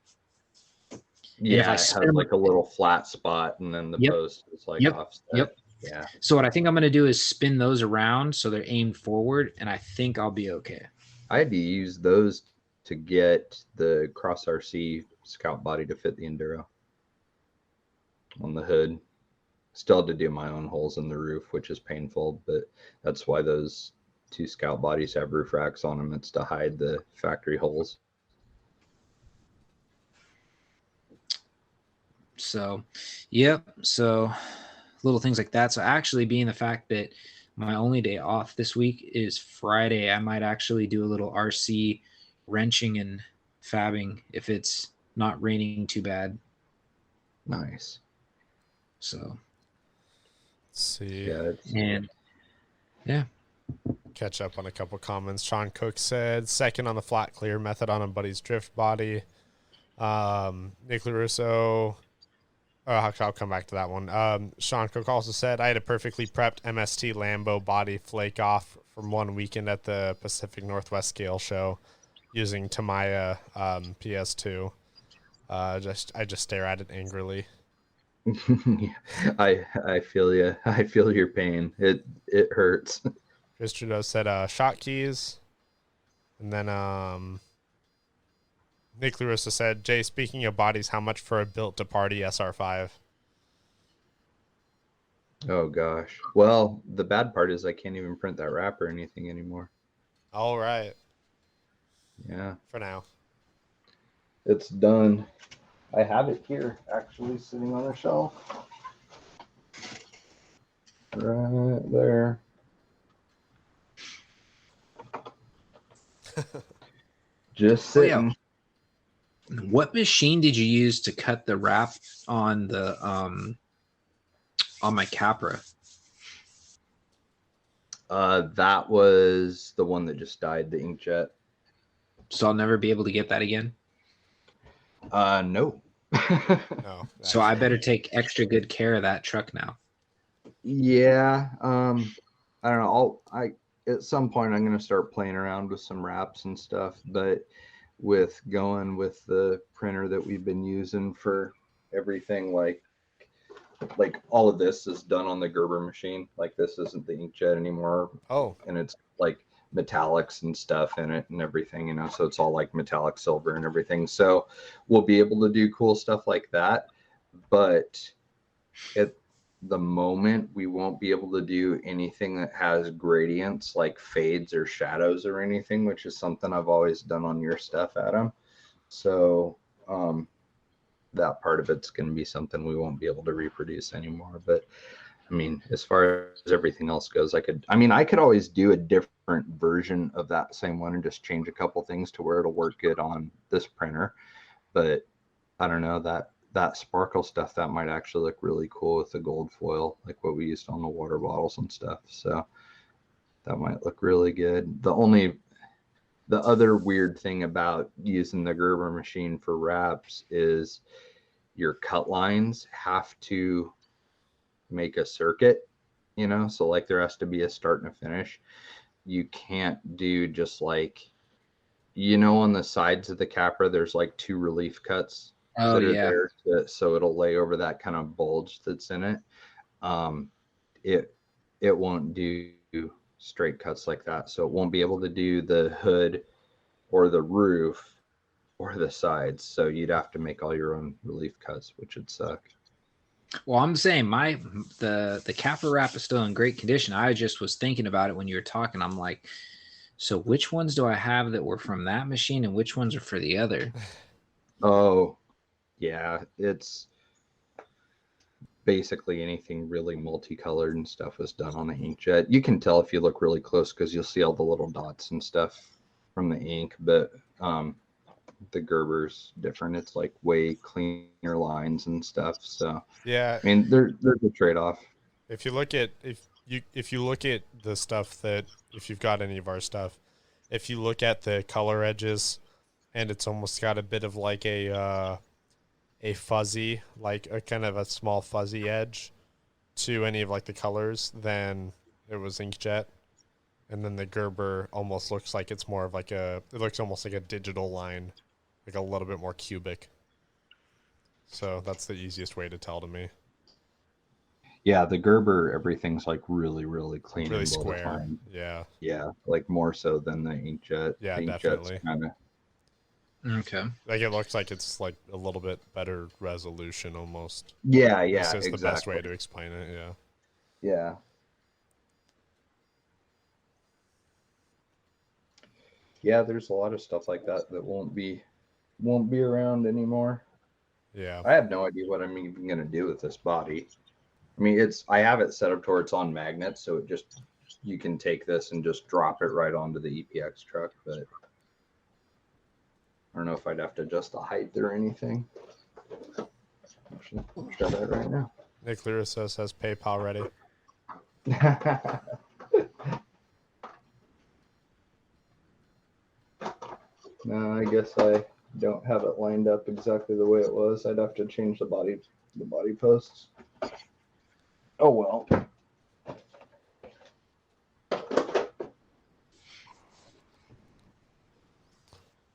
Yeah, if I it has spin 'em- like a little flat spot, and then the Yep. post is like Yep. offset. Yep. Yeah. So what I think I'm going to do is spin those around so they're aimed forward, and I think I'll be okay. I had to use those to get the Cross RC Scout body to fit the Enduro on the hood. Still had to do my own holes in the roof, which is painful, but that's why those two Scout bodies have roof racks on them. It's to hide the factory holes. So, yep. So little things like that. So actually being the fact that my only day off this week is Friday, I might actually do a little RC wrenching and fabbing if it's not raining too bad. Nice. So Let's see. Yeah. and yeah. Catch up on a couple comments. Sean Cook said second on the flat clear method on a buddy's drift body. Nick LaRusso. I'll come back to that one. Sean Cook also said, I had a perfectly prepped MST Lambo body flake off from one weekend at the Pacific Northwest Scale Show using Tamiya PS2. I just stare at it angrily. I feel you. I feel your pain. It hurts. Chris Trudeau said shot keys. And then Nick Larissa said, Jay, speaking of bodies, how much for a built to party SR5? Oh gosh. Well, the bad part is I can't even print that wrap or anything anymore. All right. Yeah. For now. It's done. I have it here, actually, sitting on a shelf. Right there. Just sitting. Oh, yeah. What machine did you use to cut the wrap on the on my Capra? That was the one that just died, the inkjet. So I'll never be able to get that again. No. No. So I better take extra good care of that truck now. Yeah. I don't know. At some point I'm gonna start playing around with some wraps and stuff, but with going with the printer that we've been using for everything, like all of this is done on the Gerber machine. Like this isn't the inkjet anymore. Oh. And it's like metallics and stuff in it and everything, you know, so it's all like metallic silver and everything. So we'll be able to do cool stuff like that, but at the moment we won't be able to do anything that has gradients like fades or shadows or anything, which is something I've always done on your stuff, Adam. So that part of it's going to be something we won't be able to reproduce anymore. But I mean, as far as everything else goes, I could always do a different version of that same one and just change a couple things to where it'll work good on this printer. But I don't know, that sparkle stuff, that might actually look really cool with the gold foil, like what we used on the water bottles and stuff. So that might look really good. The other weird thing about using the Gerber machine for wraps is your cut lines have to make a circuit, you know, so like there has to be a start and a finish. You can't do just like, you know, on the sides of the Capra there's like two relief cuts that are there so it'll lay over that kind of bulge that's in it. It won't do straight cuts like that, so it won't be able to do the hood or the roof or the sides, so you'd have to make all your own relief cuts, which would suck. Well, I'm saying the Capra wrap is still in great condition. I just was thinking about it when you were talking. I'm like, So which ones do I have that were from that machine, and which ones are for the other? Oh, yeah, it's basically anything really multicolored and stuff was done on the inkjet. You can tell if you look really close because you'll see all the little dots and stuff from the ink, but the Gerber's different. It's like way cleaner lines and stuff. So Yeah, I mean, there's a trade-off. if you look at if you look at the stuff that if you've got any of our stuff, if you look at the color edges, and it's almost got a bit of like a fuzzy, like a kind of a small fuzzy edge to any of like the colors, then it was inkjet. And then the Gerber almost looks like it's more of like it looks almost like a digital line, like a little bit more cubic. So that's the easiest way to tell to me. Yeah, the Gerber, everything's like really, really clean Really and well square. defined. Yeah. Yeah, like more so than the inkjet. Yeah, The definitely. kind of Okay. Like it looks like it's like a little bit better resolution almost. yeah, This is exactly. the best way to explain it, yeah. Yeah. Yeah, there's a lot of stuff like that that won't be around anymore. Yeah. I have no idea what I'm even gonna do with this body. I mean, I have it set up to where it's on magnets, so it just you can take this and just drop it right onto the EPX truck, but I don't know if I'd have to adjust the height or anything. Actually, I'll try that right now. Nick Lewis says PayPal ready. No, I guess I don't have it lined up exactly the way it was. I'd have to change the body posts. Oh well.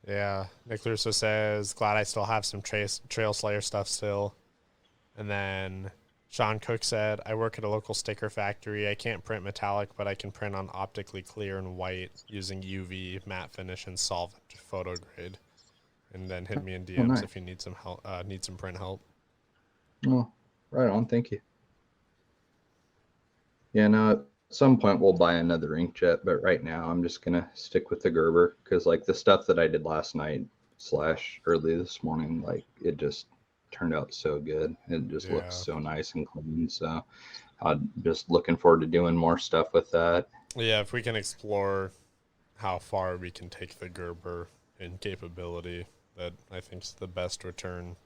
Yeah. Nick Lewis says, glad I still have some Trail Slayer stuff still. And then Sean Cook said, I work at a local sticker factory. I can't print metallic, but I can print on optically clear and white using UV, matte finish, and solvent photo grade. And then hit me in DMs nice. if you need some help, need some print help. Oh, right on. Thank you. Yeah, no, at some point we'll buy another inkjet, but right now I'm just gonna stick with the Gerber because like the stuff that I did last night / early this morning, like it just turned out so good. It just looks so nice and clean. So I'm just looking forward to doing more stuff with that. Yeah, if we can explore how far we can take the Gerber in capability, that I think is the best return.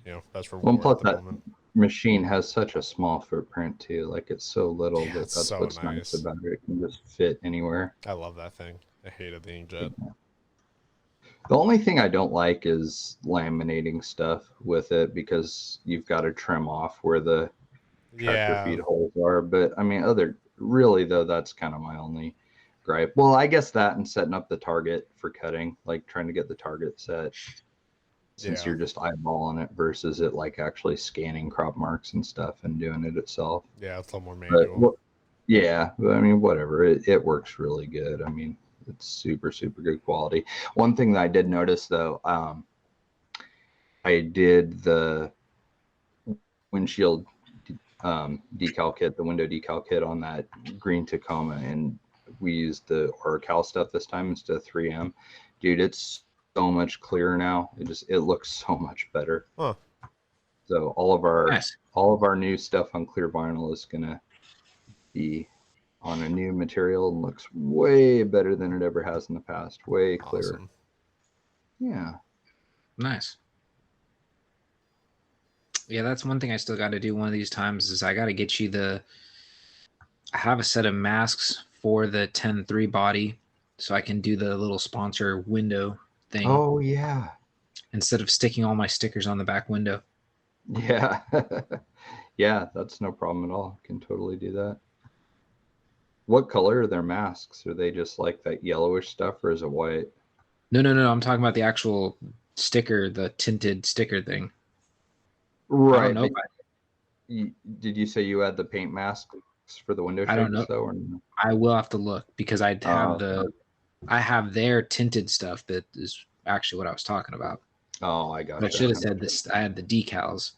You know, best reward Well, plus at the that moment. machine has such a small footprint too. Like it's so little Yeah, that it's that's so what's nice about it. It can just fit anywhere. I love that thing. I hated the inkjet. The only thing I don't like is laminating stuff with it because you've got to trim off where the tractor feed holes are. But I mean, really though, that's kind of my only gripe. Well, I guess that and setting up the target for cutting, like trying to get the target set since you're just eyeballing it versus it like actually scanning crop marks and stuff and doing it itself. Yeah, it's a little more manual. But, yeah, but I mean, whatever. It works really good. I mean, it's super, super good quality. One thing that I did notice though, I did the windshield decal kit, the window decal kit on that green Tacoma, and we used the Oracal stuff this time instead of 3M. Dude, it's so much clearer now. It looks so much better. Huh. So all of our new stuff on clear vinyl is gonna be on a new material and looks way better than it ever has in the past. Way clearer. Awesome. Yeah. Nice. Yeah, that's one thing I still got to do one of these times is I got to get you I have a set of masks for the 10.3 body so I can do the little sponsor window thing. Oh, yeah. Instead of sticking all my stickers on the back window. Yeah. Yeah, that's no problem at all. Can totally do that. What color are their masks? Are they just like that yellowish stuff or is it white? No. I'm talking about the actual sticker, the tinted sticker thing. Right. Did you say you had the paint masks for the window shades? I don't know. Though, or no? I will have to look because I have their tinted stuff that is actually what I was talking about. Oh, I got. I should have said this. I had the decals.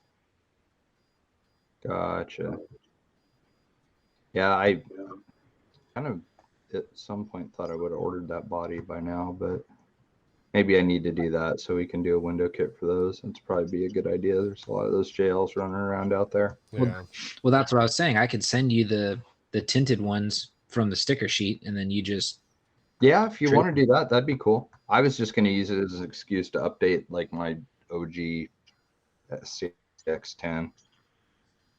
Gotcha. Yeah, I kind of at some point thought I would have ordered that body by now, but maybe I need to do that so we can do a window kit for those. That's probably be a good idea. There's a lot of those JLs running around out there. Yeah. Well, that's what I was saying. I could send you the tinted ones from the sticker sheet, and then you just Yeah, if you True. want to do that, that'd be cool. I was just going to use it as an excuse to update like my OG CX10.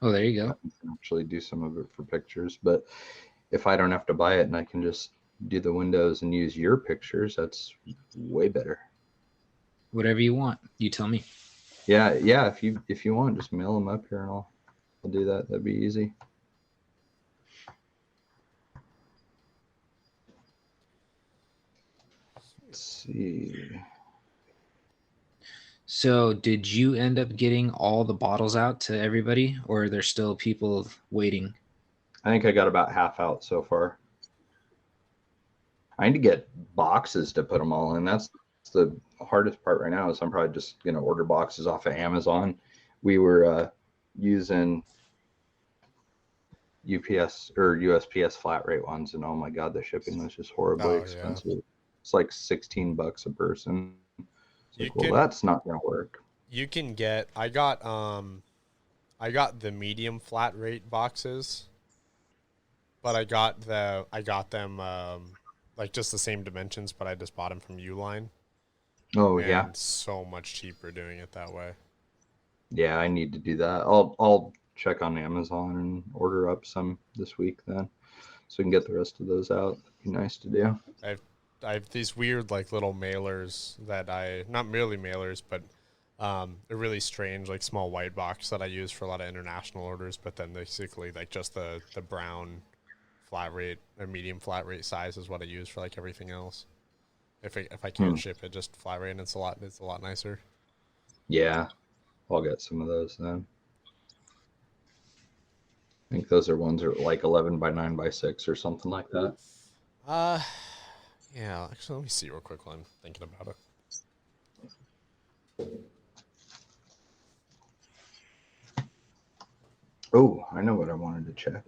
oh, there you go. I can actually do some of it for pictures, but if I don't have to buy it and I can just do the windows and use your pictures, that's way better. Whatever you want, you tell me. Yeah. If you want, just mail them up here and I'll do that. That'd be easy. Let's see. So, did you end up getting all the bottles out to everybody, or are there still people waiting? I think I got about half out so far. I need to get boxes to put them all in. That's the hardest part right now is I'm probably just going to order boxes off of Amazon. We were using UPS or USPS flat rate ones, and oh my God, the shipping was just horribly expensive. Yeah. It's like $16 a person. Well, that's not going to work. You can get, I got the medium flat rate boxes, but I got them like just the same dimensions, but I just bought them from Uline. Oh, and yeah. So much cheaper doing it that way. Yeah, I need to do that. I'll check on Amazon and order up some this week then, so we can get the rest of those out. That'd be nice to do. I have these weird like little mailers that not merely mailers, but a really strange like small white box that I use for a lot of international orders, but then basically like just the brown flat rate or medium flat rate size is what I use for like everything else. If I can't ship it, just flat rate, and it's a lot nicer. Yeah, I'll get some of those then. I think those are ones that are like 11 by 9 by 6 or something like that. Yeah, actually, let me see real quick while I'm thinking about it. Oh, I know what I wanted to check.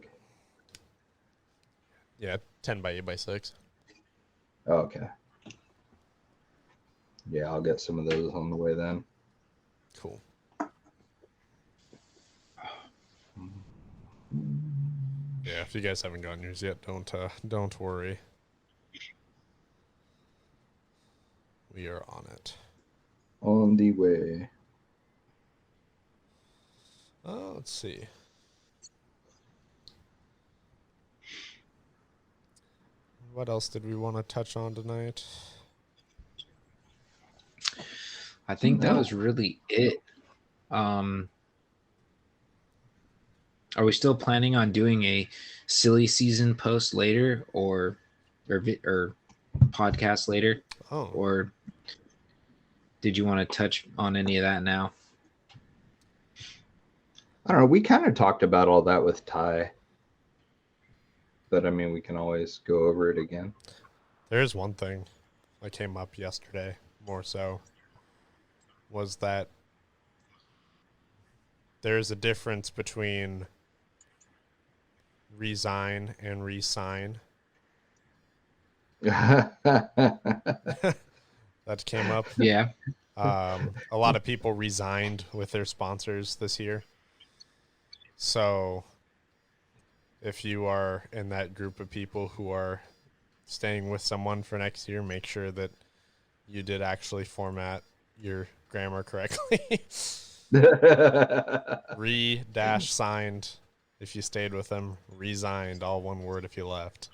Yeah, 10 by 8 by 6. Oh, okay. Yeah, I'll get some of those on the way then. Cool. Yeah, if you guys haven't gotten yours yet, don't worry. We are on it. On the way. Let's see. What else did we want to touch on tonight? I think that was really it. Are we still planning on doing a silly season post later or podcast later? Oh. Or did you want to touch on any of that now? I don't know. We kind of talked about all that with Ty. But I mean, we can always go over it again. There is one thing that came up yesterday, more so, was that there's a difference between resign and resign. That came up. Yeah. A lot of people resigned with their sponsors this year. So if you are in that group of people who are staying with someone for next year, make sure that you did actually format your grammar correctly. Re-signed if you stayed with them, resigned, all one word if you left.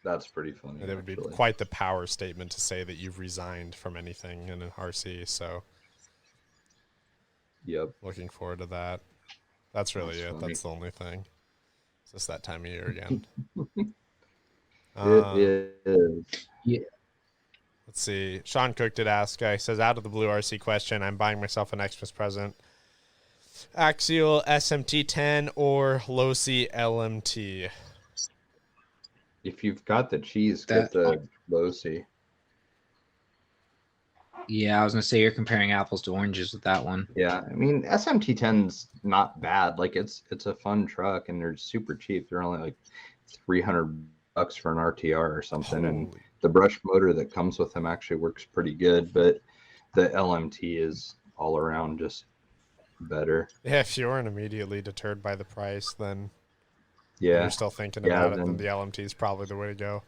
That's pretty funny. And it would be quite the power statement to say that you've resigned from anything in an RC. So, yep. Looking forward to that. That's really it. Funny. That's the only thing. It's just that time of year again. It is. Yeah. Let's see. Sean Cook did ask. He says, out of the blue RC question, I'm buying myself an Xmas present. Axial SMT10 or Losi LMT? If you've got the cheese, get the Losi. Yeah, I was gonna say you're comparing apples to oranges with that one. Yeah, I mean SMT10's not bad. Like it's a fun truck and they're super cheap. They're only like $300 $100 for an RTR or something. And Holy. the brush motor that comes with them actually works pretty good, but the LMT is all around just better. Yeah, if you weren't immediately deterred by the price, then and Yeah. you're still thinking Yeah, about it, then then the LMT is probably the way to go.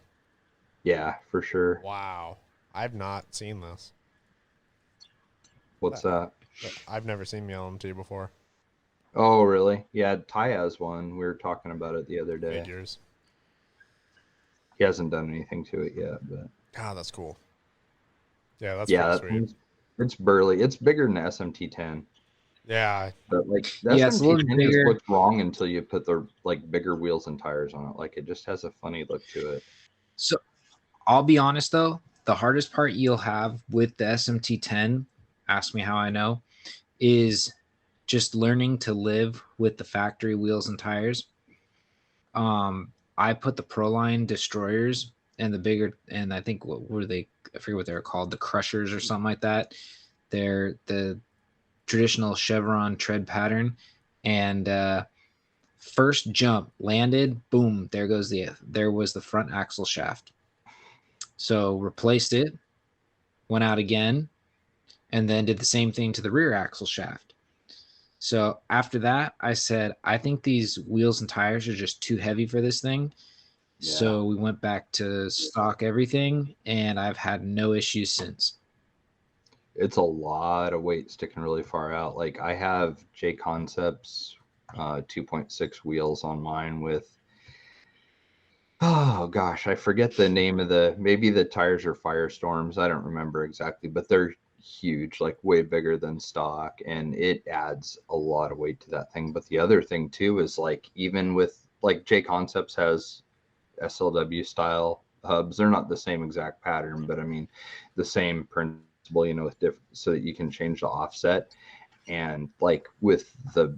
yeah, for sure. Wow. I've not seen this. What's that? I've never seen the LMT before. Oh, really? Yeah, Ty has one. We were talking about it the other day. Figures. He hasn't done anything to it yet, but Ah, that's cool. Yeah, that's yeah, pretty sweet. it's burly. It's bigger than the SMT10. Yeah, But like the Yeah, it's a little SMT10 just bigger. looks wrong until you put the like bigger wheels and tires on it. Like it just has a funny look to it. So I'll be honest though, the hardest part you'll have with the SMT10, ask me how I know, is just learning to live with the factory wheels and tires. I put the Proline destroyers and the bigger, and I think what were they? I forget what they're called, the crushers or something like that. They're the traditional chevron tread pattern, and first jump landed, boom, there was the front axle shaft. So replaced it, went out again, and then did the same thing to the rear axle shaft. So after that, I said, I think these wheels and tires are just too heavy for this thing. Yeah. So we went back to stock everything, and I've had no issues since. It's a lot of weight sticking really far out. Like I have J Concepts 2.6 wheels on mine with, oh gosh, I forget the name of maybe the tires are Firestorms. I don't remember exactly, but they're huge, like way bigger than stock, and it adds a lot of weight to that thing. But the other thing too is like even with like J Concepts has SLW style hubs. They're not the same exact pattern, but I mean the same principle, with different, so that you can change the offset. And like with the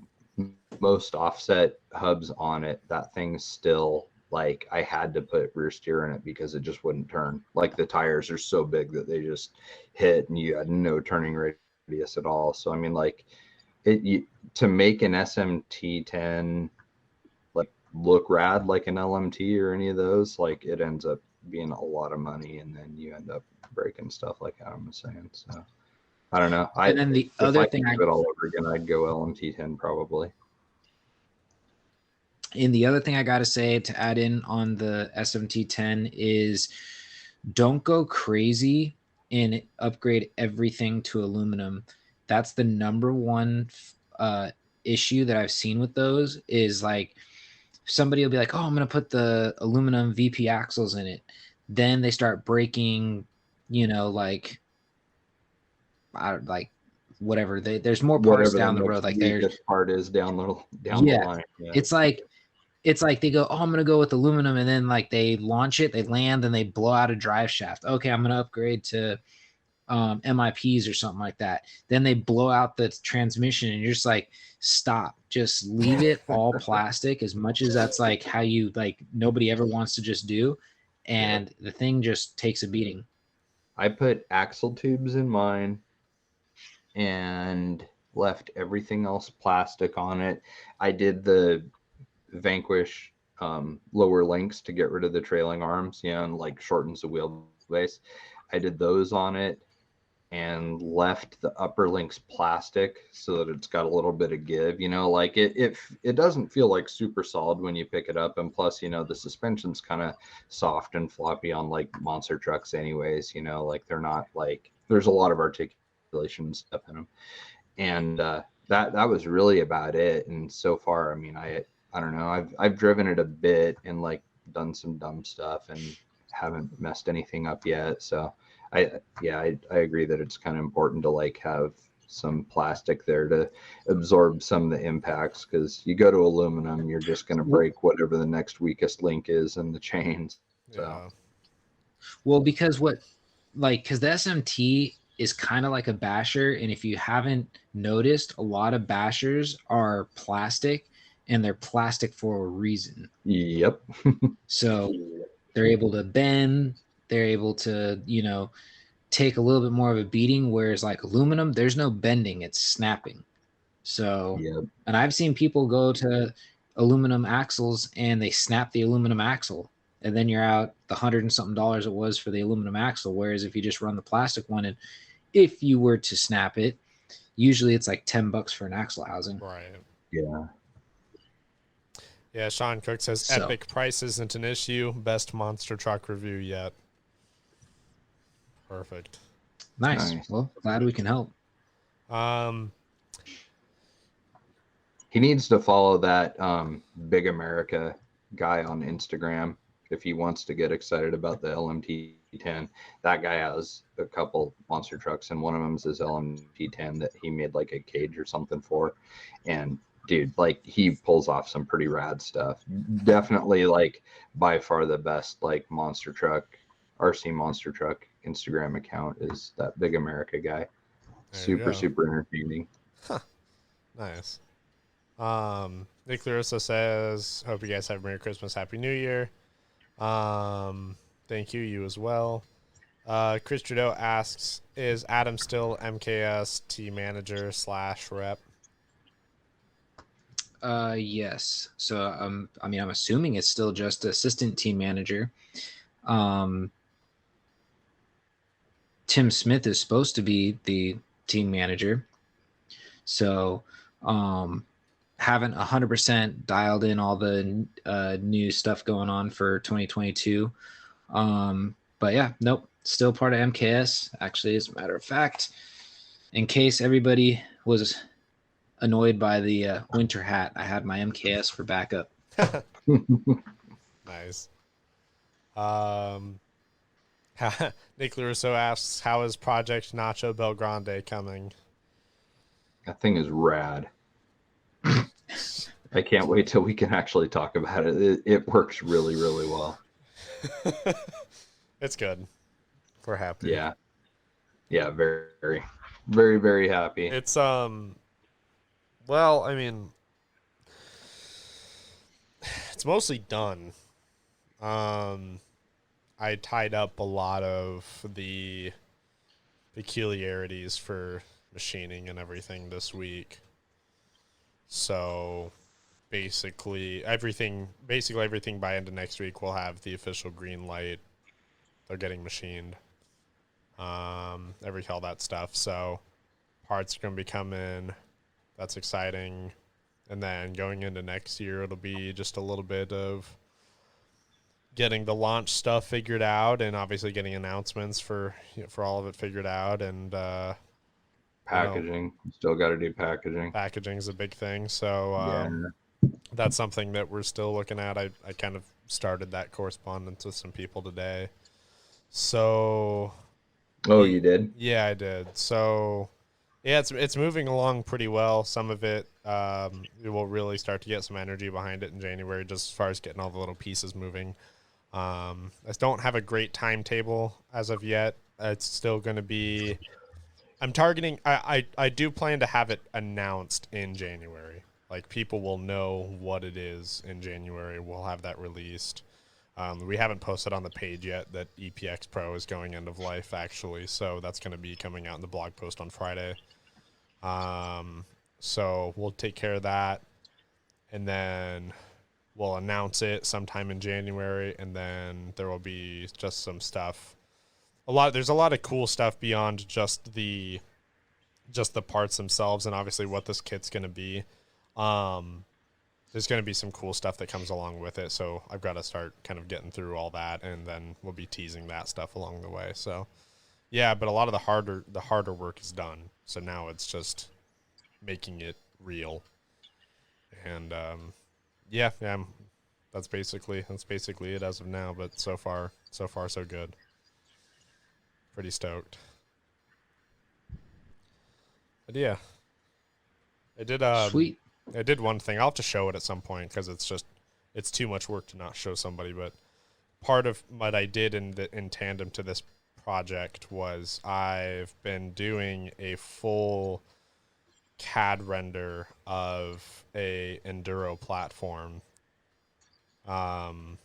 most offset hubs on it, that thing's still like, I had to put rear steer in it because it just wouldn't turn. Like the tires are so big that they just hit and you had no turning radius at all. So I mean, like to make an SMT10 like look rad like an LMT or any of those, like it ends up being a lot of money, and then you end up breaking stuff like Adam was saying. So I don't know. And then the If other I thing could do it all over again, I'd go LMT10 probably. And the other thing I got to say to add in on the SMT10 is don't go crazy and upgrade everything to aluminum. That's the number one issue that I've seen with those is like somebody will be like, oh, I'm going to put the aluminum VP axles in it. Then they start breaking, like whatever. There's more parts Whatever down the the next road. Like there's, weakest part is down the yeah, line. Yeah. it's like they go, oh, I'm gonna go with aluminum, and then like they launch it, they land, and they blow out a drive shaft. Okay, I'm gonna upgrade to MIPs or something like that. Then they blow out the transmission, and you're just like, stop, just leave it all plastic. As much as that's like how you like nobody ever wants to just do, and the thing just takes a beating. I put axle tubes in mine and left everything else plastic on it. I did the Vanquish lower links to get rid of the trailing arms, and like shortens the wheelbase. I did those on it and left the upper links plastic so that it's got a little bit of give. Like it doesn't feel like super solid when you pick it up, and plus the suspension's kind of soft and floppy on like monster trucks anyways. Like they're not like, there's a lot of articulation stuff in them, and that was really about it. And so far, I mean, I don't know, I've driven it a bit and like done some dumb stuff and haven't messed anything up yet. So I agree that it's kind of important to like have some plastic there to absorb some of the impacts, because you go to aluminum, you're just going to break whatever the next weakest link is in the chains. So Yeah. Well, because the SMT is kind of like a basher, and if you haven't noticed, a lot of bashers are plastic, and they're plastic for a reason. Yep. So they're able to bend, they're able to, take a little bit more of a beating, whereas like aluminum, there's no bending, it's snapping. So, and I've seen people go to aluminum axles and they snap the aluminum axle. and then you're out the $100 and something it was for the aluminum axle. Whereas if you just run the plastic one, and if you were to snap it, usually it's like $10 for an axle housing. Right. Yeah. Yeah, Sean Cook says So- epic price isn't an issue. Best monster truck review yet. Perfect. Nice. Nice. Well, glad we can help. He needs to follow that Big America guy on Instagram if he wants to get excited about the LMT10. That guy has a couple monster trucks, and one of them is his LMT10 that he made like a cage or something for. And dude, like he pulls off some pretty rad stuff. Definitely like by far the best like monster truck, RC monster truck Instagram account is that Big America guy. There you go. Super entertaining. Nice. Nick Larissa says, hope you guys have a Merry Christmas, Happy New Year. Thank you, you as well. Chris Trudeau asks, is Adam still MKS T manager / rep? Yes. So I mean, I'm assuming it's still just assistant team manager. Tim Smith is supposed to be the team manager. So haven't 100% dialed in all the new stuff going on for 2022. But yeah, nope, still part of MKS. Actually, as a matter of fact, in case everybody was annoyed by the winter hat, I had my MKS for backup. Nice. Nick Larusso asks, how is Project Nacho Belgrande coming? That thing is rad. I can't wait till we can actually talk about it. It works really well. It's good. We're happy. Yeah. Yeah, very happy. It's well, I mean, it's mostly done. I tied up a lot of the peculiarities for machining and everything this week. So basically everything by end of next week will have the official green light. They're getting machined. All that stuff. So parts are going to be coming. That's exciting. And then going into next year, it'll be just a little bit of getting the launch stuff figured out, and obviously getting announcements for all of it figured out, and Packaging. Still got to do packaging. Packaging is a big thing. So that's something that we're still looking at. I kind of started that correspondence with some people today. So You did? Yeah, I did. So yeah, it's moving along pretty well. Some of it we will really start to get some energy behind it in January, just as far as getting all the little pieces moving. I don't have a great timetable as of yet. It's still going to be, I'm targeting, I do plan to have it announced in January. Like, people will know what it is in January. We'll have that released. We haven't posted on the page yet that EPX Pro is going end of life, actually. So that's going to be coming out in the blog post on Friday. So we'll take care of that. And then we'll announce it sometime in January. And then there will be just some stuff. There's a lot of cool stuff beyond just the parts themselves, and obviously what this kit's going to be. There's going to be some cool stuff that comes along with it, so I've got to start kind of getting through all that, and then we'll be teasing that stuff along the way. So yeah, but a lot of the harder work is done, so now it's just making it real. And that's basically it as of now, but so far so good. Pretty stoked. But yeah, I did Sweet. I did one thing. I'll have to show it at some point because it's too much work to not show somebody. But part of what I did in tandem to this project was I've been doing a full CAD render of a enduro platform to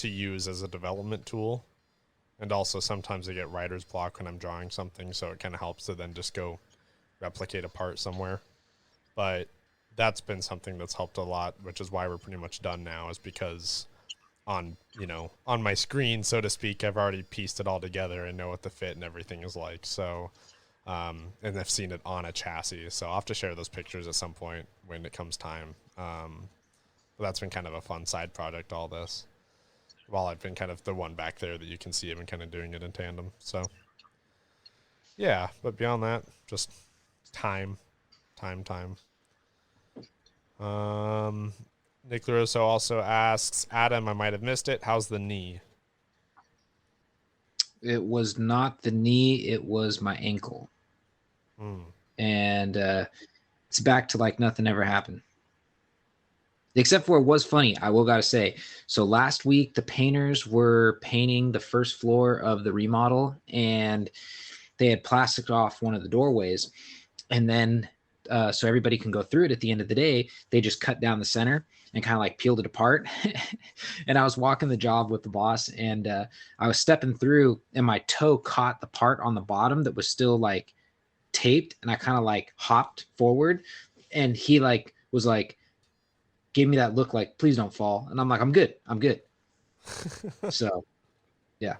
use as a development tool. And also sometimes I get writer's block when I'm drawing something, so it kind of helps to then just go replicate a part somewhere. But that's been something that's helped a lot, which is why we're pretty much done now, is because on, on my screen, so to speak. I've already pieced it all together and know what the fit and everything is like. So, and I've seen it on a chassis. So I'll have to share those pictures at some point when it comes time. But that's been kind of a fun side project, all this. While I've been kind of the one back there that you can see, I've been kind of doing it in tandem. So, yeah, but beyond that, just time. Nick LaRosso also asks, Adam, I might have missed it. How's the knee? It was not the knee, it was my ankle. And it's back to like nothing ever happened. Except for it was funny, I will gotta say. So last week, the painters were painting the first floor of the remodel, and they had plasticed off one of the doorways. And then, so everybody can go through it at the end of the day, they just cut down the center and kind of like peeled it apart. And I was walking the job with the boss, and I was stepping through, and my toe caught the part on the bottom that was still like taped, and I kind of like hopped forward, and he like was like, gave me that look like, please don't fall. And I'm like, I'm good. So, yeah.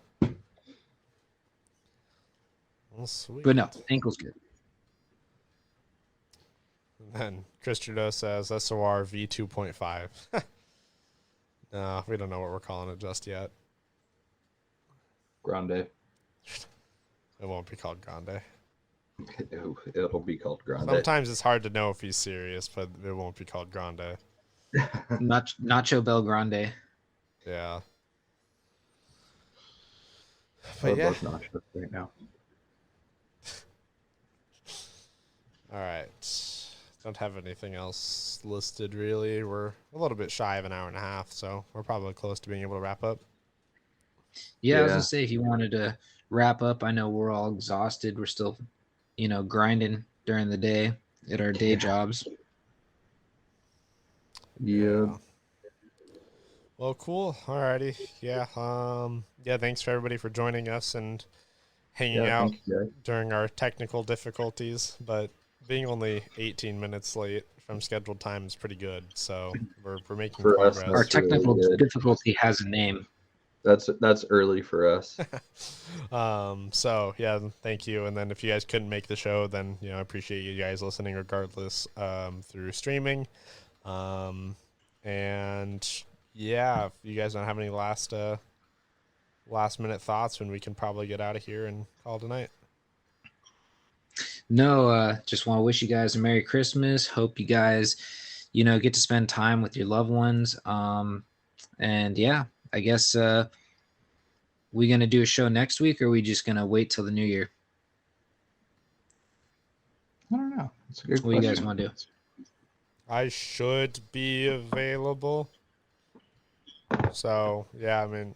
Well, sweet. But no, ankle's good. And then Chris Trudeau says SOR V2.5. No, we don't know what we're calling it just yet. Grande. It won't be called Grande. It'll be called Grande. Sometimes it's hard to know if he's serious, but it won't be called Grande. Nacho Bel Grande. Yeah. I But yeah. love nachos right now. All right. Don't have anything else listed really. We're a little bit shy of an hour and a half, so we're probably close to being able to wrap up. Yeah, I was gonna say, if you wanted to wrap up, I know we're all exhausted. We're still, grinding during the day at our day jobs. Yeah. Well, cool. Alrighty. Yeah. Yeah. Thanks for everybody for joining us and hanging out during our technical difficulties. But being only 18 minutes late from scheduled time is pretty good. So we're making progress. Our technical difficulty has a name. That's early for us. So yeah, thank you. And then if you guys couldn't make the show, then I appreciate you guys listening regardless through streaming. And yeah, if you guys don't have any last minute thoughts, when we can probably get out of here and call tonight. No, just want to wish you guys a Merry Christmas. Hope you guys, get to spend time with your loved ones. And yeah, I guess we gonna do a show next week, or are we just gonna wait till the new year? I don't know. That's a good question. What do you guys want to do? I should be available. So yeah, I mean,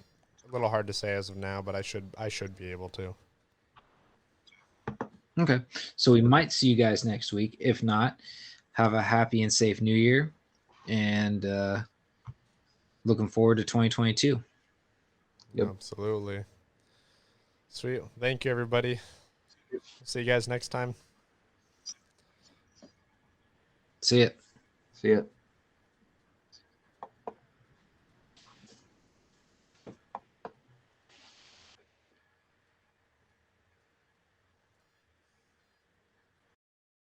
a little hard to say as of now, but I should be able to. Okay, so we might see you guys next week. If not, have a happy and safe New Year, and looking forward to 2022. Yep. Absolutely. Sweet. Thank you, everybody. See you guys next time. See ya. See ya.